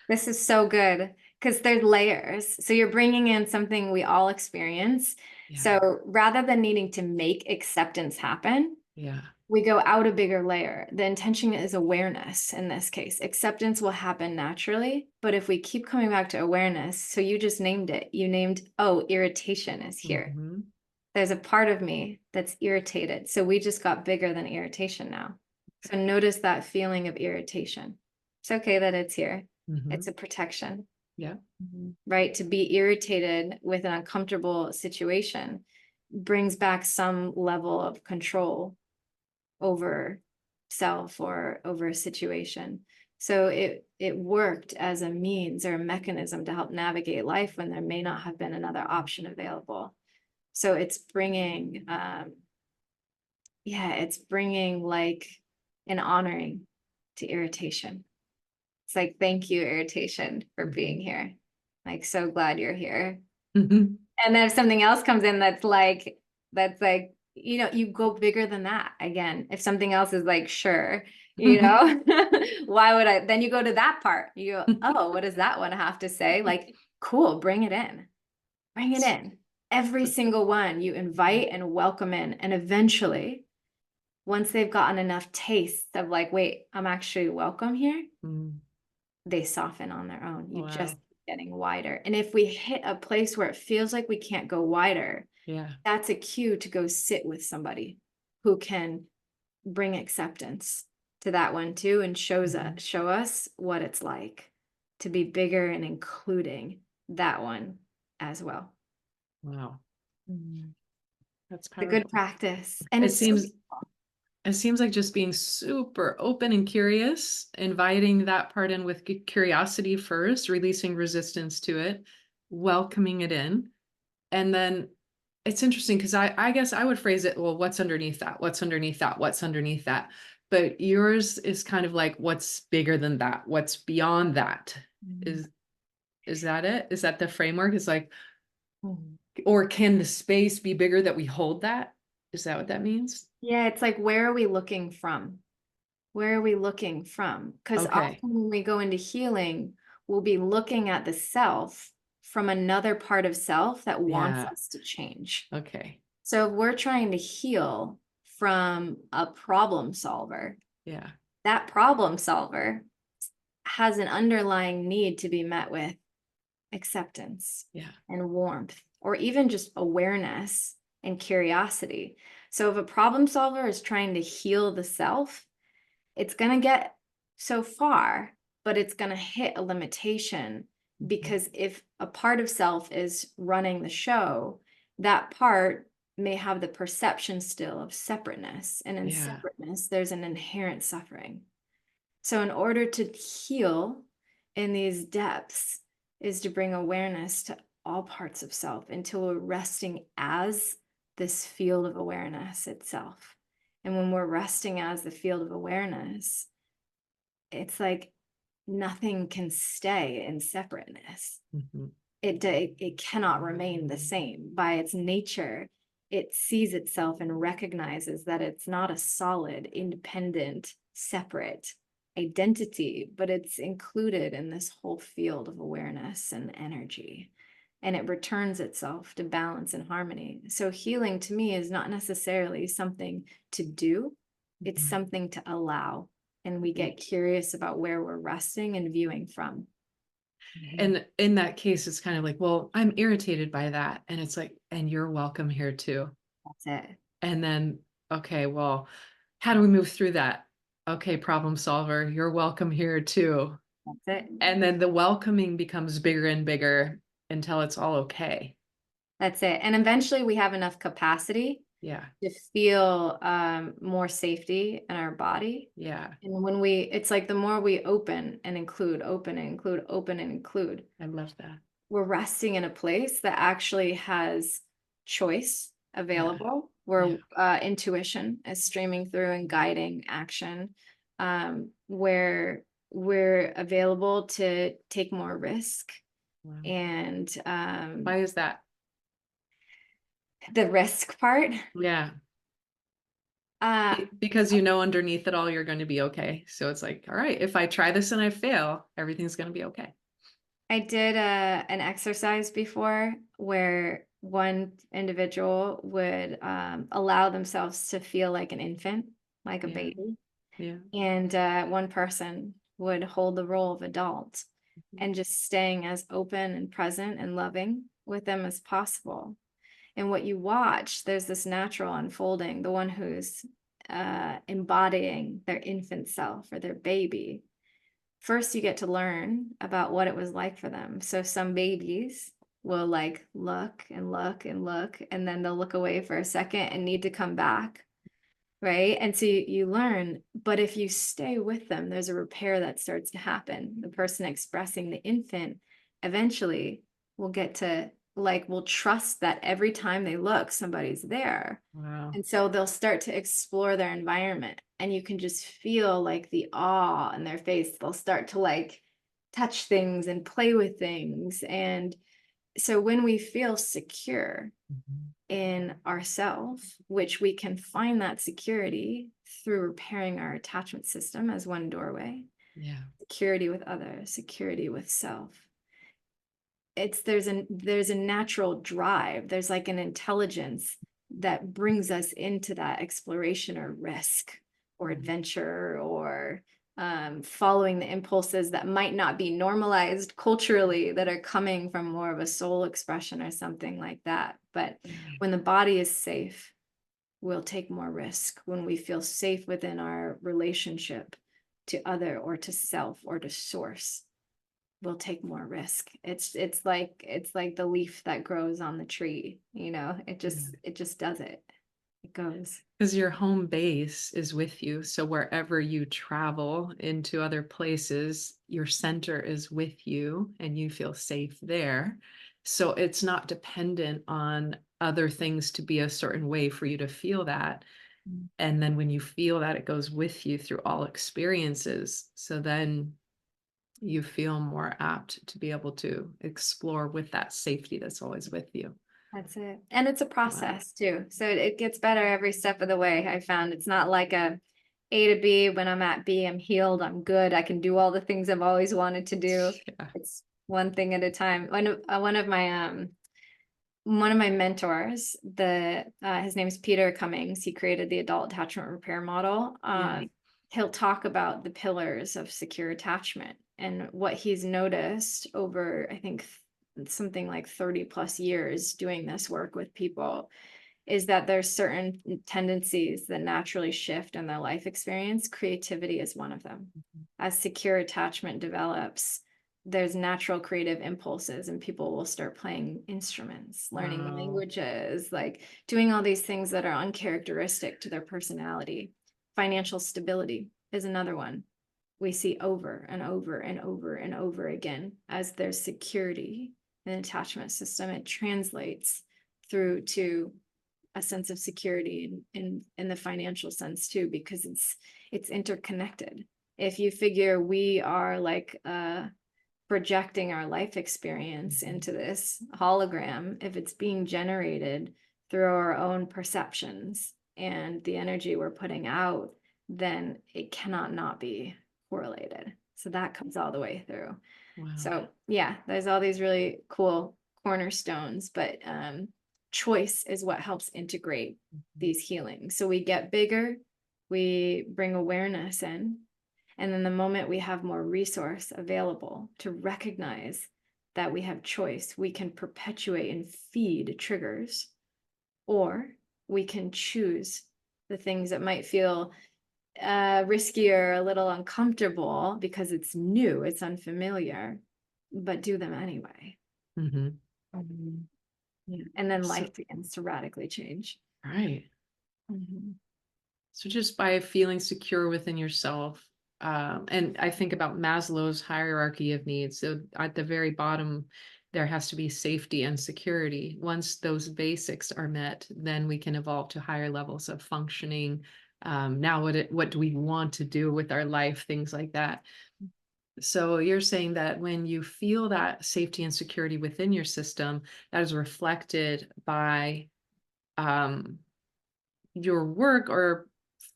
This is so good, because there's layers. So you're bringing in something we all experience. Yeah. So rather than needing to make acceptance happen, Yeah. we go out a bigger layer. The intention is awareness in this case. Acceptance will happen naturally, but if we keep coming back to awareness, so you just named it. You named, oh, irritation is here. There's a part of me that's irritated. So we just got bigger than irritation now. So notice that feeling of irritation. It's okay that it's here. It's a protection. Yeah. Right? To be irritated with an uncomfortable situation brings back some level of control over self or over a situation. So it worked as a means or a mechanism to help navigate life when there may not have been another option available. So it's bringing, it's bringing like an honoring to irritation. It's like, thank you, irritation, for being here. Like, so glad you're here. Mm-hmm. And then if something else comes in that's like, you go bigger than that again. If something else is like, sure, why would I? Then you go to that part. You go, oh, what does that one have to say? Like, cool, bring it in. Bring it in. Every single one you invite and welcome in. And eventually, once they've gotten enough taste of like, wait, I'm actually welcome here, they soften on their own. You just keep getting wider. And if we hit a place where it feels like we can't go wider, that's a cue to go sit with somebody who can bring acceptance to that one too, and show us what it's like to be bigger and including that one as well. Wow. That's The powerful. good practice. And It seems like just being super open and curious, inviting that part in with curiosity first, releasing resistance to it, welcoming it in. And then it's interesting because I guess I would phrase it, well, what's underneath that? What's underneath that? What's underneath that? But yours is kind of like, what's bigger than that? What's beyond that? Is that it? Is that the framework? Is like, or can the space be bigger that we hold that? Is that what that means? Yeah, it's like, where are we looking from? Where are we looking from? Because often when we go into healing, we'll be looking at the self from another part of self that wants us to change. Okay. So if we're trying to heal from a problem solver, that problem solver has an underlying need to be met with acceptance and warmth, or even just awareness and curiosity. So if a problem solver is trying to heal the self, it's going to get so far, but it's going to hit a limitation, because if a part of self is running the show, that part may have the perception still of separateness. And in separateness, there's an inherent suffering. So in order to heal in these depths is to bring awareness to all parts of self until we're resting as this field of awareness itself. And when we're resting as the field of awareness, it's like nothing can stay in separateness. It cannot remain the same. By its nature, it sees itself and recognizes that it's not a solid, independent, separate identity, but it's included in this whole field of awareness and energy. And it returns itself to balance and harmony. So healing to me is not necessarily something to do, it's something to allow. And we get curious about where we're resting and viewing from. And in that case, it's kind of like, well, I'm irritated by that. And it's like, and you're welcome here too. That's it. And then, okay, well, how do we move through that? Okay, problem solver, you're welcome here too. That's it. And then the welcoming becomes bigger and bigger until it's all okay. That's it. And eventually we have enough capacity to feel more safety in our body. And when it's like the more we open and include, open and include, open and include. I love that. We're resting in a place that actually has choice available, where intuition is streaming through and guiding action, where we're available to take more risk. And why is that? The risk part? Because underneath it all, you're going to be okay. So it's like, all right, if I try this and I fail, everything's going to be okay. I did an exercise before where one individual would allow themselves to feel like an infant, like a baby. And one person would hold the role of adult and just staying as open and present and loving with them as possible. And what you watch, there's this natural unfolding. The one who's embodying their infant self or their baby, first you get to learn about what it was like for them. So some babies will like look and look and look, and then they'll look away for a second and need to come back, right? And so you learn, but if you stay with them, there's a repair that starts to happen. The person expressing the infant eventually will get to like will trust that every time they look, somebody's there. Wow. And so they'll start to explore their environment, and you can just feel like the awe in their face. They'll start to like touch things and play with things. And so when we feel secure Mhm. in ourselves, which we can find that security through repairing our attachment system as one doorway, Yeah. security with others, security with self. There's a natural drive. There's like an intelligence that brings us into that exploration or risk or adventure or following the impulses that might not be normalized culturally, that are coming from more of a soul expression or something like that. But when the body is safe, we'll take more risk. When we feel safe within our relationship to other or to self or to source, we'll take more risk. It's like the leaf that grows on the tree, you know, it just does it. It goes. Because your home base is with you. So wherever you travel into other places, your center is with you and you feel safe there. So it's not dependent on other things to be a certain way for you to feel that. And then when you feel that, it goes with you through all experiences. So then you feel more apt to be able to explore with that safety that's always with you. That's it. And it's a Wow. process too. So it gets better every step of the way. I found it's not like A to B. When I'm at B, I'm healed, I'm good, I can do all the things I've always wanted to do. Yeah. It's one thing at a time. One of my mentors, his name is Peter Cummings. He created the adult attachment repair model. Yeah. He'll talk about the pillars of secure attachment, and what he's noticed over, I think, something like 30 plus years doing this work with people, is that there's certain tendencies that naturally shift in their life experience. Creativity is one of them. As secure attachment develops, there's natural creative impulses, and people will start playing instruments, learning Wow. languages, like doing all these things that are uncharacteristic to their personality. Financial stability is another one we see over and over and over and over again. As there's security in the attachment system, it translates through to a sense of security in the financial sense too, because it's interconnected. If you figure we are like projecting our life experience into this hologram, if it's being generated through our own perceptions and the energy we're putting out, then it cannot not be correlated. So that comes all the way through. Wow. So yeah, there's all these really cool cornerstones, but choice is what helps integrate these healings. So we get bigger, we bring awareness in, and then the moment we have more resource available to recognize that we have choice, we can perpetuate and feed triggers, or we can choose the things that might feel riskier, a little uncomfortable because it's new, it's unfamiliar, but do them anyway. Mm-hmm. Yeah. And then So, life begins to radically change. right. Mm-hmm. So just by feeling secure within yourself, and I think about Maslow's hierarchy of needs. So at the very bottom, there has to be safety and security. Once those basics are met, then we can evolve to higher levels of functioning. Now, what do we want to do with our life? Things like that. So you're saying that when you feel that safety and security within your system, that is reflected by um, your work or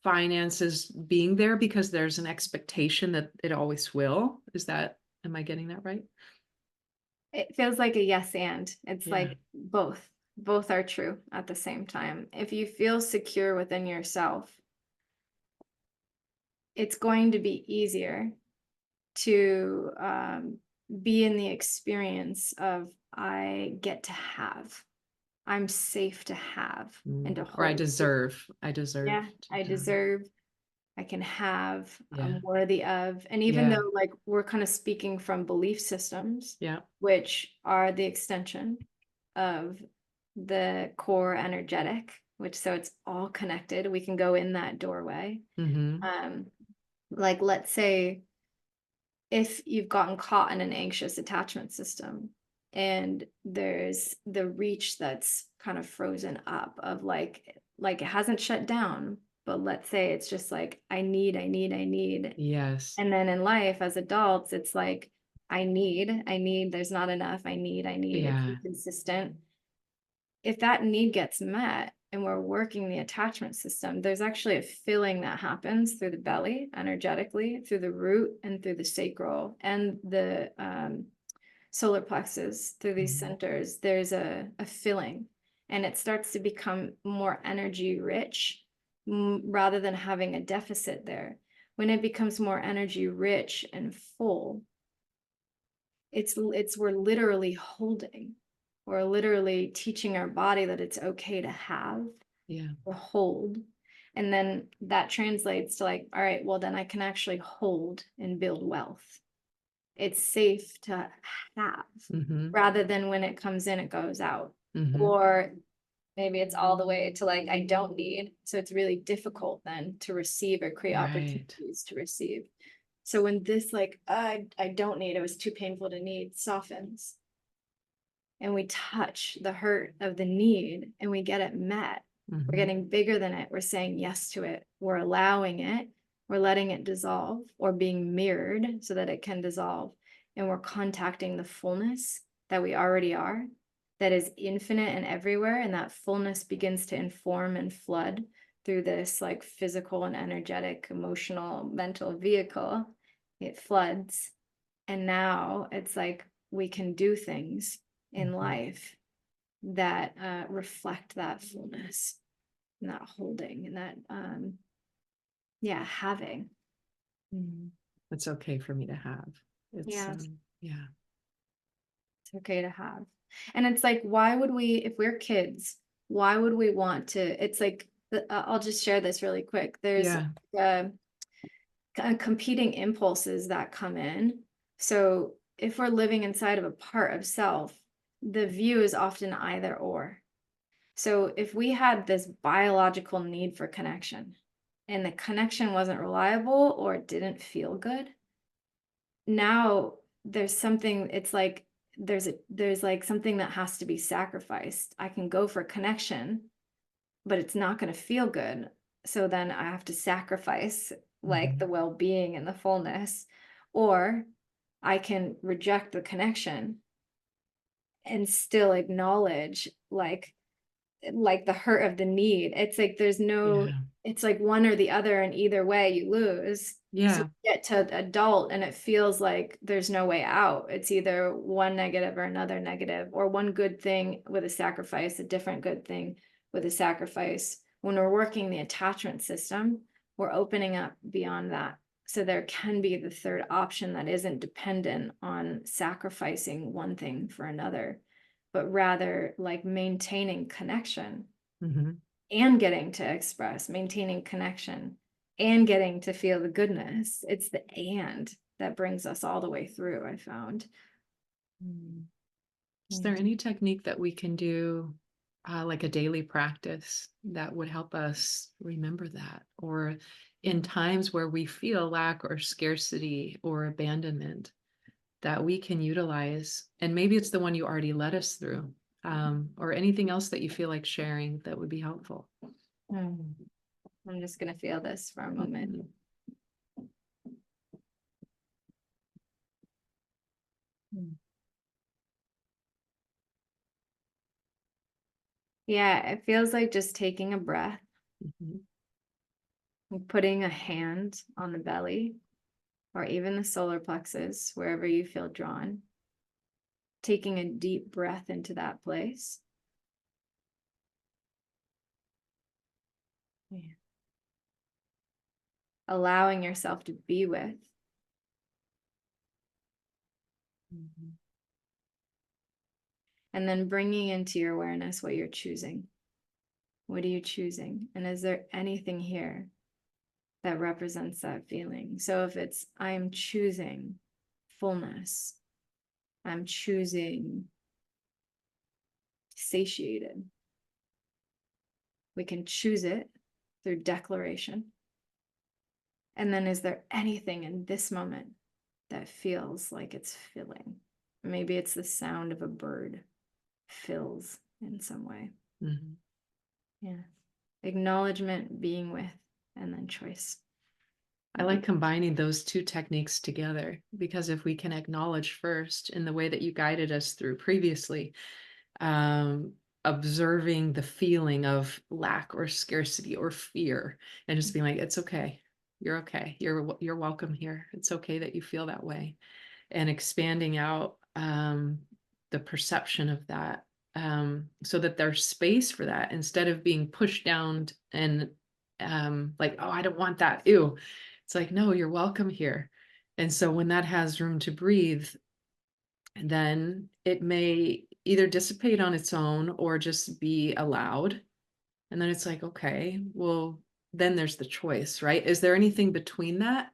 finances being there because there's an expectation that it always will. Am I getting that right? It feels like a yes and. It's Yeah. like both are true at the same time. If you feel secure within yourself, it's going to be easier to be in the experience of I get to have, I'm safe to have and to Or I hold. deserve. I deserve Yeah, to I have. deserve, I can have, Yeah. I'm worthy of. And even Yeah. though like we're kind of speaking from belief systems, Yeah. which are the extension of the core energetic, which so it's all connected. We can go in that doorway. Mm-hmm. Like let's say if you've gotten caught in an anxious attachment system, and there's the reach that's kind of frozen up of like it hasn't shut down, but let's say it's just like I need. Yes. And then in life as adults, it's like I need, there's not enough, I need, it's Yeah. inconsistent. If that need gets met and we're working the attachment system, there's actually a filling that happens through the belly energetically, through the root and through the sacral and the solar plexus, through these centers. There's a filling, and it starts to become more energy rich rather than having a deficit there. When it becomes more energy rich and full, it's we're literally holding. We're literally teaching our body that it's okay to have, or hold. And then that translates to like, all right, well, then I can actually hold and build wealth. It's safe to have, rather than when it comes in, it goes out. Or maybe it's all the way to like, I don't need. So it's really difficult then to receive or create opportunities to receive. So when this like, I don't need, it was too painful to need, softens, and we touch the hurt of the need and we get it met, we're getting bigger than it. We're saying yes to it. We're allowing it. We're letting it dissolve, or being mirrored so that it can dissolve. And we're contacting the fullness that we already are, that is infinite and everywhere. And that fullness begins to inform and flood through this like physical and energetic, emotional, mental vehicle. It floods. And now it's like we can do things in life that reflect that fullness and that holding and that having. It's okay for me to have. It's It's okay to have. And it's like, why would we, if we're kids, why would we want to? It's like, I'll just share this really quick. There's competing impulses that come in. So if we're living inside of a part of self, the view is often either or. So if we had this biological need for connection and the connection wasn't reliable or it didn't feel good, now there's something, it's like there's like something that has to be sacrificed. I can go for connection, but it's not going to feel good. So then I have to sacrifice like the well-being and the fullness, or I can reject the connection and still acknowledge like the hurt of the need. It's like there's no, it's like one or the other, and either way you lose. So you get to adult and it feels like there's no way out. It's either one negative or another negative, or one good thing with a sacrifice, a different good thing with a sacrifice. When we're working the attachment system, we're opening up beyond that. So there can be the third option that isn't dependent on sacrificing one thing for another, but rather like maintaining connection and getting to express, maintaining connection and getting to feel the goodness. It's the and that brings us all the way through, I found. Is there any technique that we can do, like a daily practice, that would help us remember that? Or in times where we feel lack or scarcity or abandonment, that we can utilize? And maybe it's the one you already led us through, or anything else that you feel like sharing that would be helpful. I'm just going to feel this for a moment. Yeah, it feels like just taking a breath, putting a hand on the belly or even the solar plexus, wherever you feel drawn, taking a deep breath into that place. Allowing yourself to be with. And then bringing into your awareness what you're choosing. What are you choosing? And is there anything here that represents that feeling? So if it's, I'm choosing fullness, I'm choosing satiated, we can choose it through declaration. And then is there anything in this moment that feels like it's filling? Maybe it's the sound of a bird fills in some way. Mm-hmm. Yeah. Acknowledgement, being with, and then choice. I like combining those two techniques together, because if we can acknowledge first in the way that you guided us through previously, um, observing the feeling of lack or scarcity or fear, and just being like, it's okay. You're okay. You're welcome here. It's okay that you feel that way. And expanding out the perception of that, so that there's space for that instead of being pushed down and like, oh, I don't want that. Ew. It's like, no, you're welcome here. And so when that has room to breathe, then it may either dissipate on its own or just be allowed. And then it's like, okay, well, then there's the choice, right? Is there anything between that?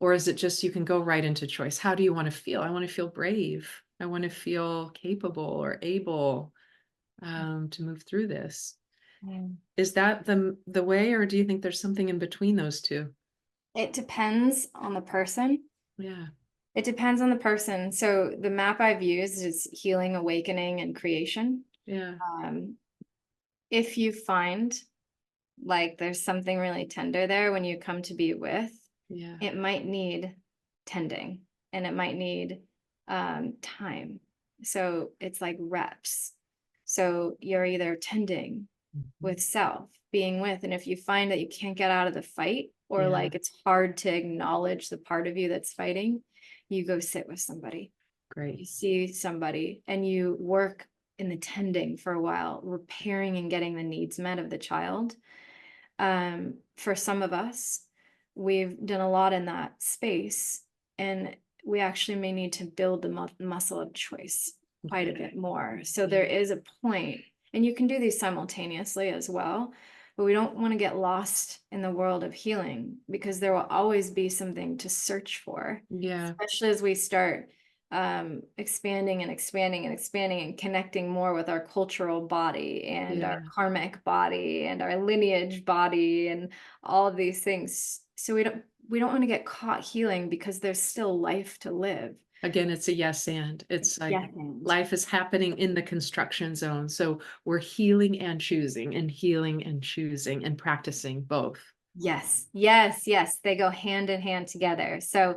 Or is it just you can go right into choice? How do you want to feel? I want to feel brave. I want to feel capable or able to move through this. Mm. Is that the way, or do you think there's something in between those two? It depends on the person. Yeah. It depends on the person. So the map I've used is healing, awakening, and creation. Yeah. If you find like there's something really tender there when you come to be with, Yeah. it might need tending, and it might need time. So it's like reps. So you're either tending with self, being with, and if you find that you can't get out of the fight, or Yeah. like it's hard to acknowledge the part of you that's fighting, you go sit with somebody. You Great. see somebody and you work in the tending for a while, repairing and getting the needs met of the child. For some of us, we've done a lot in that space, and we actually may need to build the muscle of choice quite a bit more. So there is a point, and you can do these simultaneously as well, but we don't want to get lost in the world of healing, because there will always be something to search for, Yeah. especially as we start expanding and expanding and expanding and connecting more with our cultural body and our Yeah. karmic body and our lineage body and all of these things. So we don't want to get caught healing, because there's still life to live. Again, it's a yes and. It's like Yes, and life is happening in the construction zone. So we're healing and choosing and healing and choosing and practicing both. yes, yes, yes. They go hand in hand together. So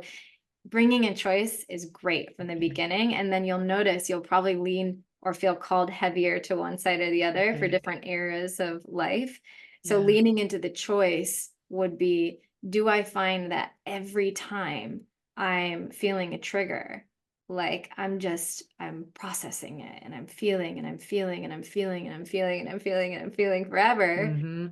bringing in choice is great from the beginning, and then you'll notice you'll probably lean or feel called heavier to one side or the other for Okay. different eras of life. So Yeah. leaning into the choice would be, do I find that every time I'm feeling a trigger, like I'm processing it, and I'm feeling and I'm feeling and I'm feeling and I'm feeling and I'm feeling and I'm feeling forever. Mm-hmm.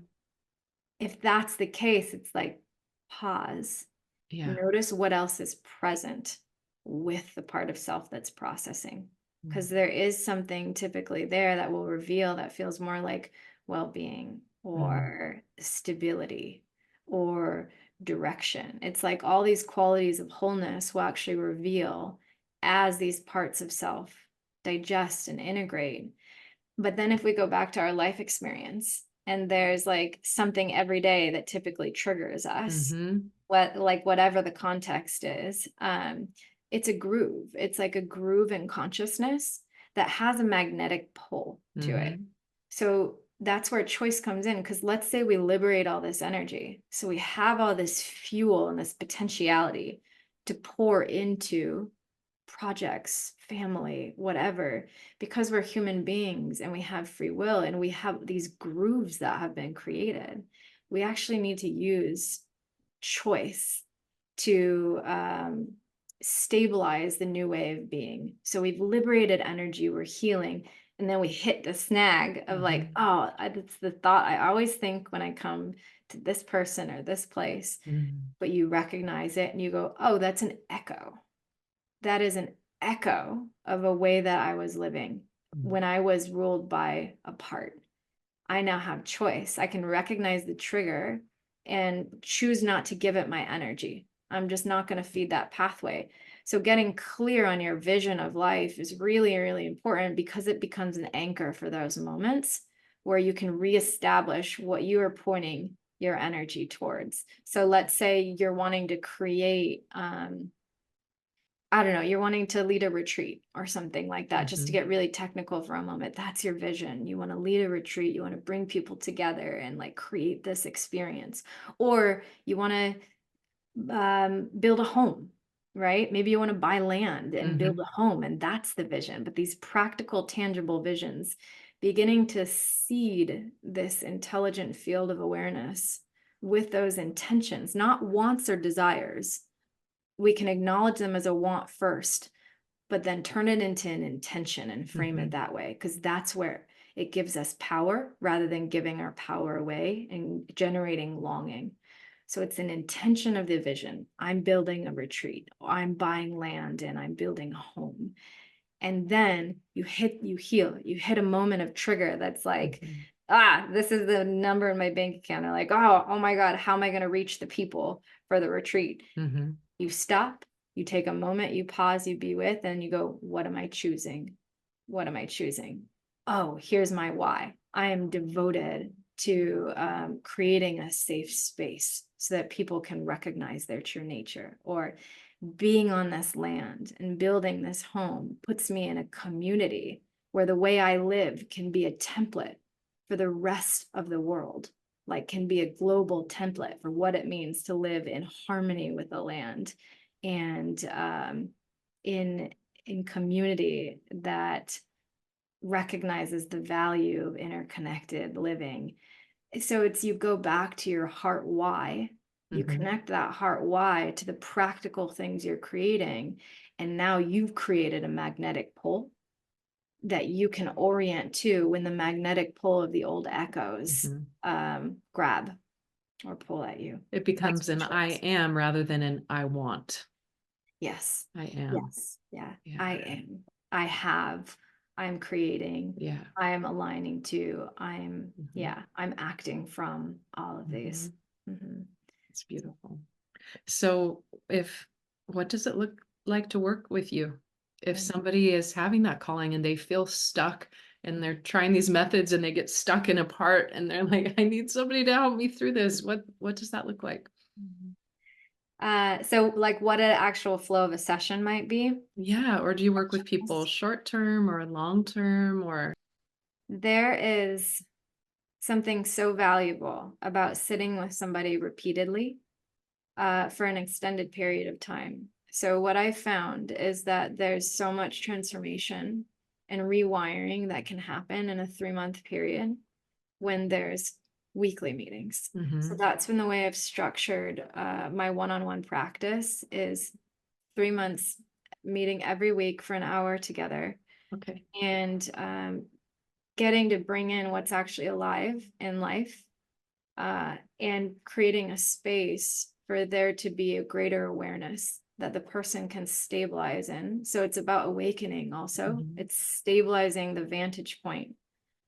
If that's the case, it's like, pause. Yeah. Notice what else is present with the part of self that's processing. Because there is something typically there that will reveal that feels more like well-being or stability or direction. It's like all these qualities of wholeness will actually reveal as these parts of self digest and integrate. But then if we go back to our life experience, and there's like something every day that typically triggers us, Mm-hmm. whatever the context is, it's a groove. It's like a groove in consciousness that has a magnetic pull to it. Mm-hmm. So that's where choice comes in, because let's say we liberate all this energy, so we have all this fuel and this potentiality to pour into projects, family, whatever, because we're human beings and we have free will and we have these grooves that have been created. We actually need to use choice to stabilize the new way of being. So we've liberated energy, we're healing, and then we hit the snag of like, oh, that's the thought I always think when I come to this person or this place. Mm-hmm. But you recognize it and you go, oh, that's an echo. That is an echo of a way that I was living when I was ruled by a part. I now have choice. I can recognize the trigger and choose not to give it my energy. I'm just not going to feed that pathway. So getting clear on your vision of life is really, really important, because it becomes an anchor for those moments where you can reestablish what you are pointing your energy towards. So let's say you're wanting to create I don't know, you're wanting to lead a retreat or something like that, just to Mhm. get really technical for a moment. That's your vision. You want to lead a retreat, you want to bring people together and like create this experience. Or you want to build a home, right? Maybe you want to buy land and build Mhm. a home, and that's the vision. But these practical, tangible visions, beginning to seed this intelligent field of awareness with those intentions, not wants or desires. We can acknowledge them as a want first, but then turn it into an intention and frame it Mhm. that way, because that's where it gives us power rather than giving our power away and generating longing. So it's an intention of the vision. I'm building a retreat, I'm buying land, and I'm building a home. And then you hit a moment of trigger that's like, Mhm. this is the number in my bank account. Or like, oh my God, how am I going to reach the people for the retreat? Mhm. You stop, you take a moment, you pause, you be with, and you go, what am I choosing? What am I choosing? Oh, here's my why. I am devoted to creating a safe space so that people can recognize their true nature. Or being on this land and building this home puts me in a community where the way I live can be a template for the rest of the world, like can be a global template for what it means to live in harmony with the land and in community that recognizes the value of interconnected living. So it's, you go back to your heart why, you Mhm. connect that heart why to the practical things you're creating, and now you've created a magnetic pull that you can orient to when the magnetic pull of the old echoes Mhm. grab or pull at you. It That's becomes your an I choice. am rather than an I want. Yes. I am. Yes. Yeah. Yeah. I am. I have. I'm creating. Yeah. I'm aligning to. Mhm. I'm acting from all of these. Mhm. Mhm. It's beautiful. So if what does it look like to work with you? If Mm. somebody is having that calling and they feel stuck and they're trying these methods and they get stuck in a part and they're like, I need somebody to help me through this. What does that look like? Mhm. So like what an actual flow of a session might be. Yeah. Or do you work with people short term or long term or There is something so valuable about sitting with somebody repeatedly for an extended period of time. So, what I found is that there's so much transformation and rewiring that can happen in a 3-month period when there's weekly meetings. So, Mhm. that's been the way I've structured my one on one practice is 3 months meeting every week for an hour together Okay. and getting to bring in what's actually alive in life and creating a space for there to be a greater awareness that the person can stabilize in. So it's about awakening also. Mhm. It's stabilizing the vantage point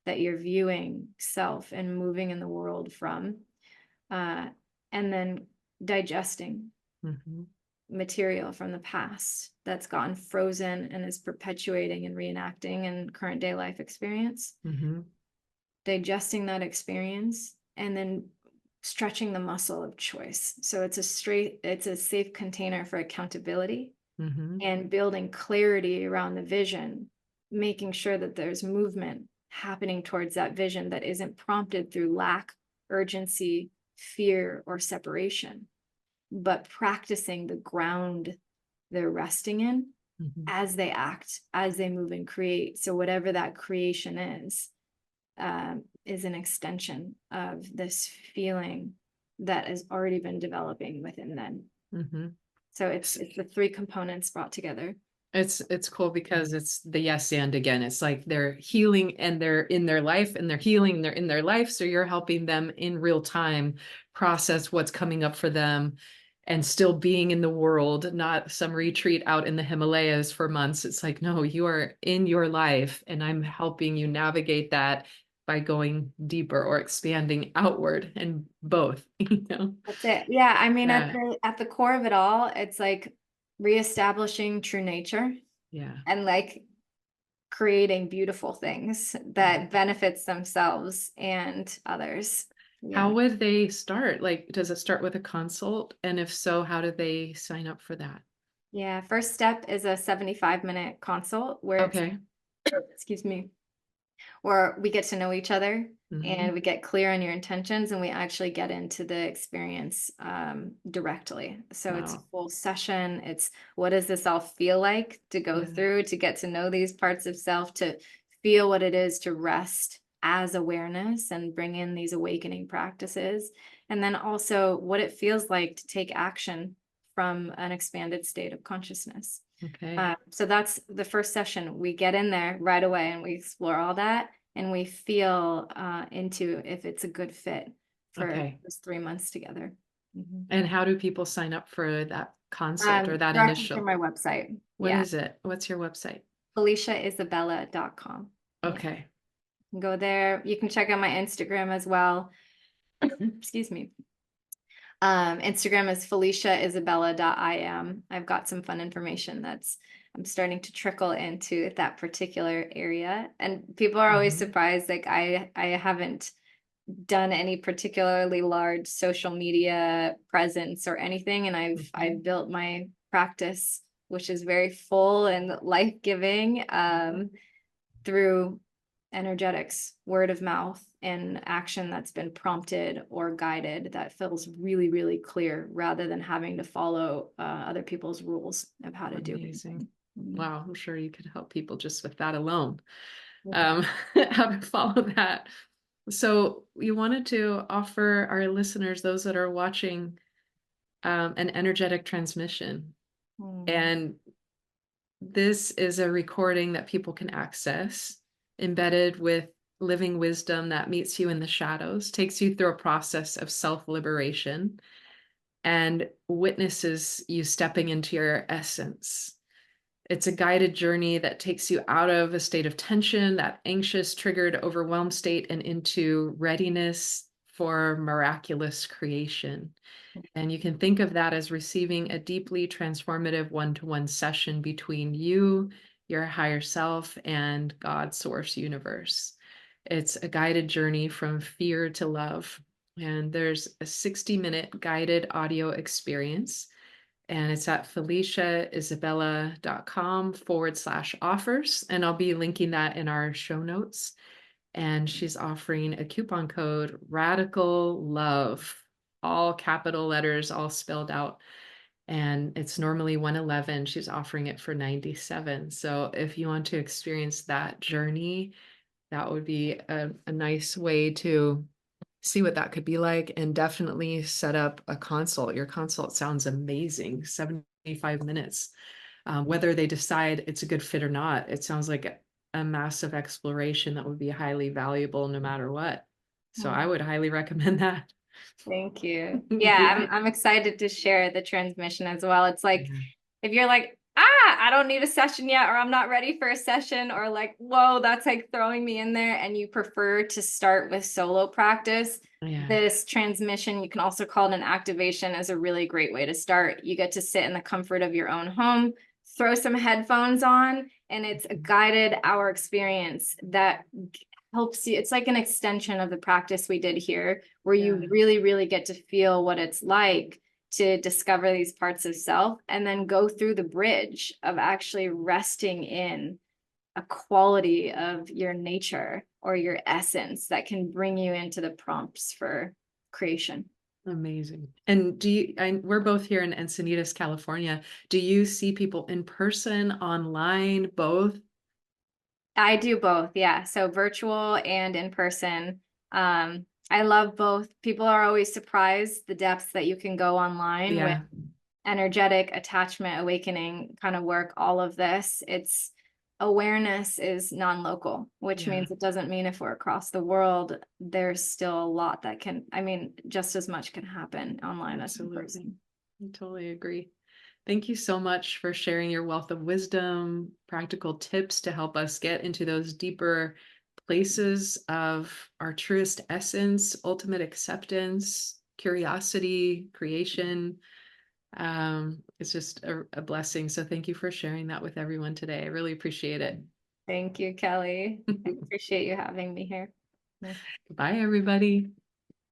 that you're viewing self and moving in the world from, uh, and then digesting Mhm. material from the past that's gotten frozen and is perpetuating and reenacting in current day life experience, Mhm. digesting that experience, and then stretching the muscle of choice. So it's a safe container for accountability Mhm. and building clarity around the vision, making sure that there's movement happening towards that vision that isn't prompted through lack, urgency, fear, or separation, but practicing the ground they're resting in Mhm. as they act, as they move and create. So, whatever that creation is an extension of this feeling that has already been developing within them. Mhm. So it's the three components brought together. It's cool because it's the yes and again. It's like they're healing and they're in their life and they're healing, they're in their life. So you're helping them in real time process what's coming up for them and still being in the world, not some retreat out in the Himalayas for months. It's like, no, you are in your life and I'm helping you navigate that by going deeper or expanding outward and both, you know? That's it. Yeah, I mean, Yeah. at the core of it all, it's like reestablishing true nature Yeah. and like creating beautiful things that benefits themselves and others. How Yeah. would they start? Like, does it start with a consult? And if so, how do they sign up for that? Yeah, first step is a 75-minute consult where it's, Okay. excuse me, where we get to know each other and Hmm. we get clear on your intentions and we actually get into the experience directly. So it's a Wow. full session. It's what does this all feel like to go Yeah. through, to get to know these parts of self, to feel what it is to rest as awareness and bring in these awakening practices. And then also what it feels like to take action from an expanded state of consciousness. Okay. So that's the first session. We get in there right away and we explore all that and we feel into if it's a good fit for Okay. those 3 months together. Mhm. And how do people sign up for that consult or that Directly through initial? my website. What Yeah, is it? What's your website? FeliciaIsabella.com. Yeah, Okay. go there. You can check out my Instagram as well. Excuse me. Instagram is FeliciaIsabella.im. I've got some fun information that's I'm starting to trickle into that particular area. And people are always Hmm. surprised, like I haven't done any particularly large social media presence or anything. And I've Hmm. built my practice, which is very full and life-giving, through energetics, word of mouth, and action that's been prompted or guided that feels really, really clear rather than having to follow other people's rules of how to do Amazing. anything. Mhm. Wow. I'm sure you could help people just with that alone. Yeah. Um, how to follow that. So we wanted to offer our listeners, those that are watching, an energetic transmission. Mm. And this is a recording that people can access, embedded with living wisdom that meets you in the shadows, takes you through a process of self-liberation, and witnesses you stepping into your essence. It's a guided journey that takes you out of a state of tension, that anxious, triggered, overwhelmed state, and into readiness for miraculous creation. And you can think of that as receiving a deeply transformative one-to-one session between you, your higher self, and God, source, universe. It's a guided journey from fear to love. And there's a 60-minute guided audio experience. And it's at feliciaisabella.com/offers. And I'll be linking that in our show notes. And she's offering a coupon code Radical Love, all capital letters, all spelled out. And it's normally 111. She's offering it for 97. So if you want to experience that journey, that would be a nice way to see what that could be like, and definitely set up a consult. Your consult sounds amazing. 75 minutes. Whether they decide it's a good fit or not, it sounds like a massive exploration that would be highly valuable no matter what. So I Mm. would highly recommend that. Thank you. Yeah, I'm excited to share the transmission as well. It's like Yeah. if you're like, I don't need a session yet, or I'm not ready for a session, or like, whoa, that's like throwing me in there, and you prefer to start with solo practice, Yeah. this transmission, you can also call it an activation, is a really great way to start. You get to sit in the comfort of your own home, throw some headphones on, and it's a guided hour experience that helps you. It's like an extension of the practice we did here, where Yeah. you really, really get to feel what it's like to discover these parts of self and then go through the bridge of actually resting in a quality of your nature or your essence that can bring you into the prompts for creation. Amazing. And we're both here in Encinitas, California. Do you see people in person, online, both? I do both, yeah. So virtual and in person. I love both. People are always surprised the depths that you can go online with Yeah, energetic attachment, awakening kind of work, all of this. It's awareness is non-local, which yeah, means it doesn't mean if we're across the world, there's still a lot that can, I mean, just as much can happen online as in absolutely. person. I totally agree. Thank you so much for sharing your wealth of wisdom, practical tips to help us get into those deeper places of our truest essence, ultimate acceptance, curiosity, creation. It's just a blessing. So thank you for sharing that with everyone today. I really appreciate it. Thank you, Kelly. I appreciate you having me here. Bye, everybody.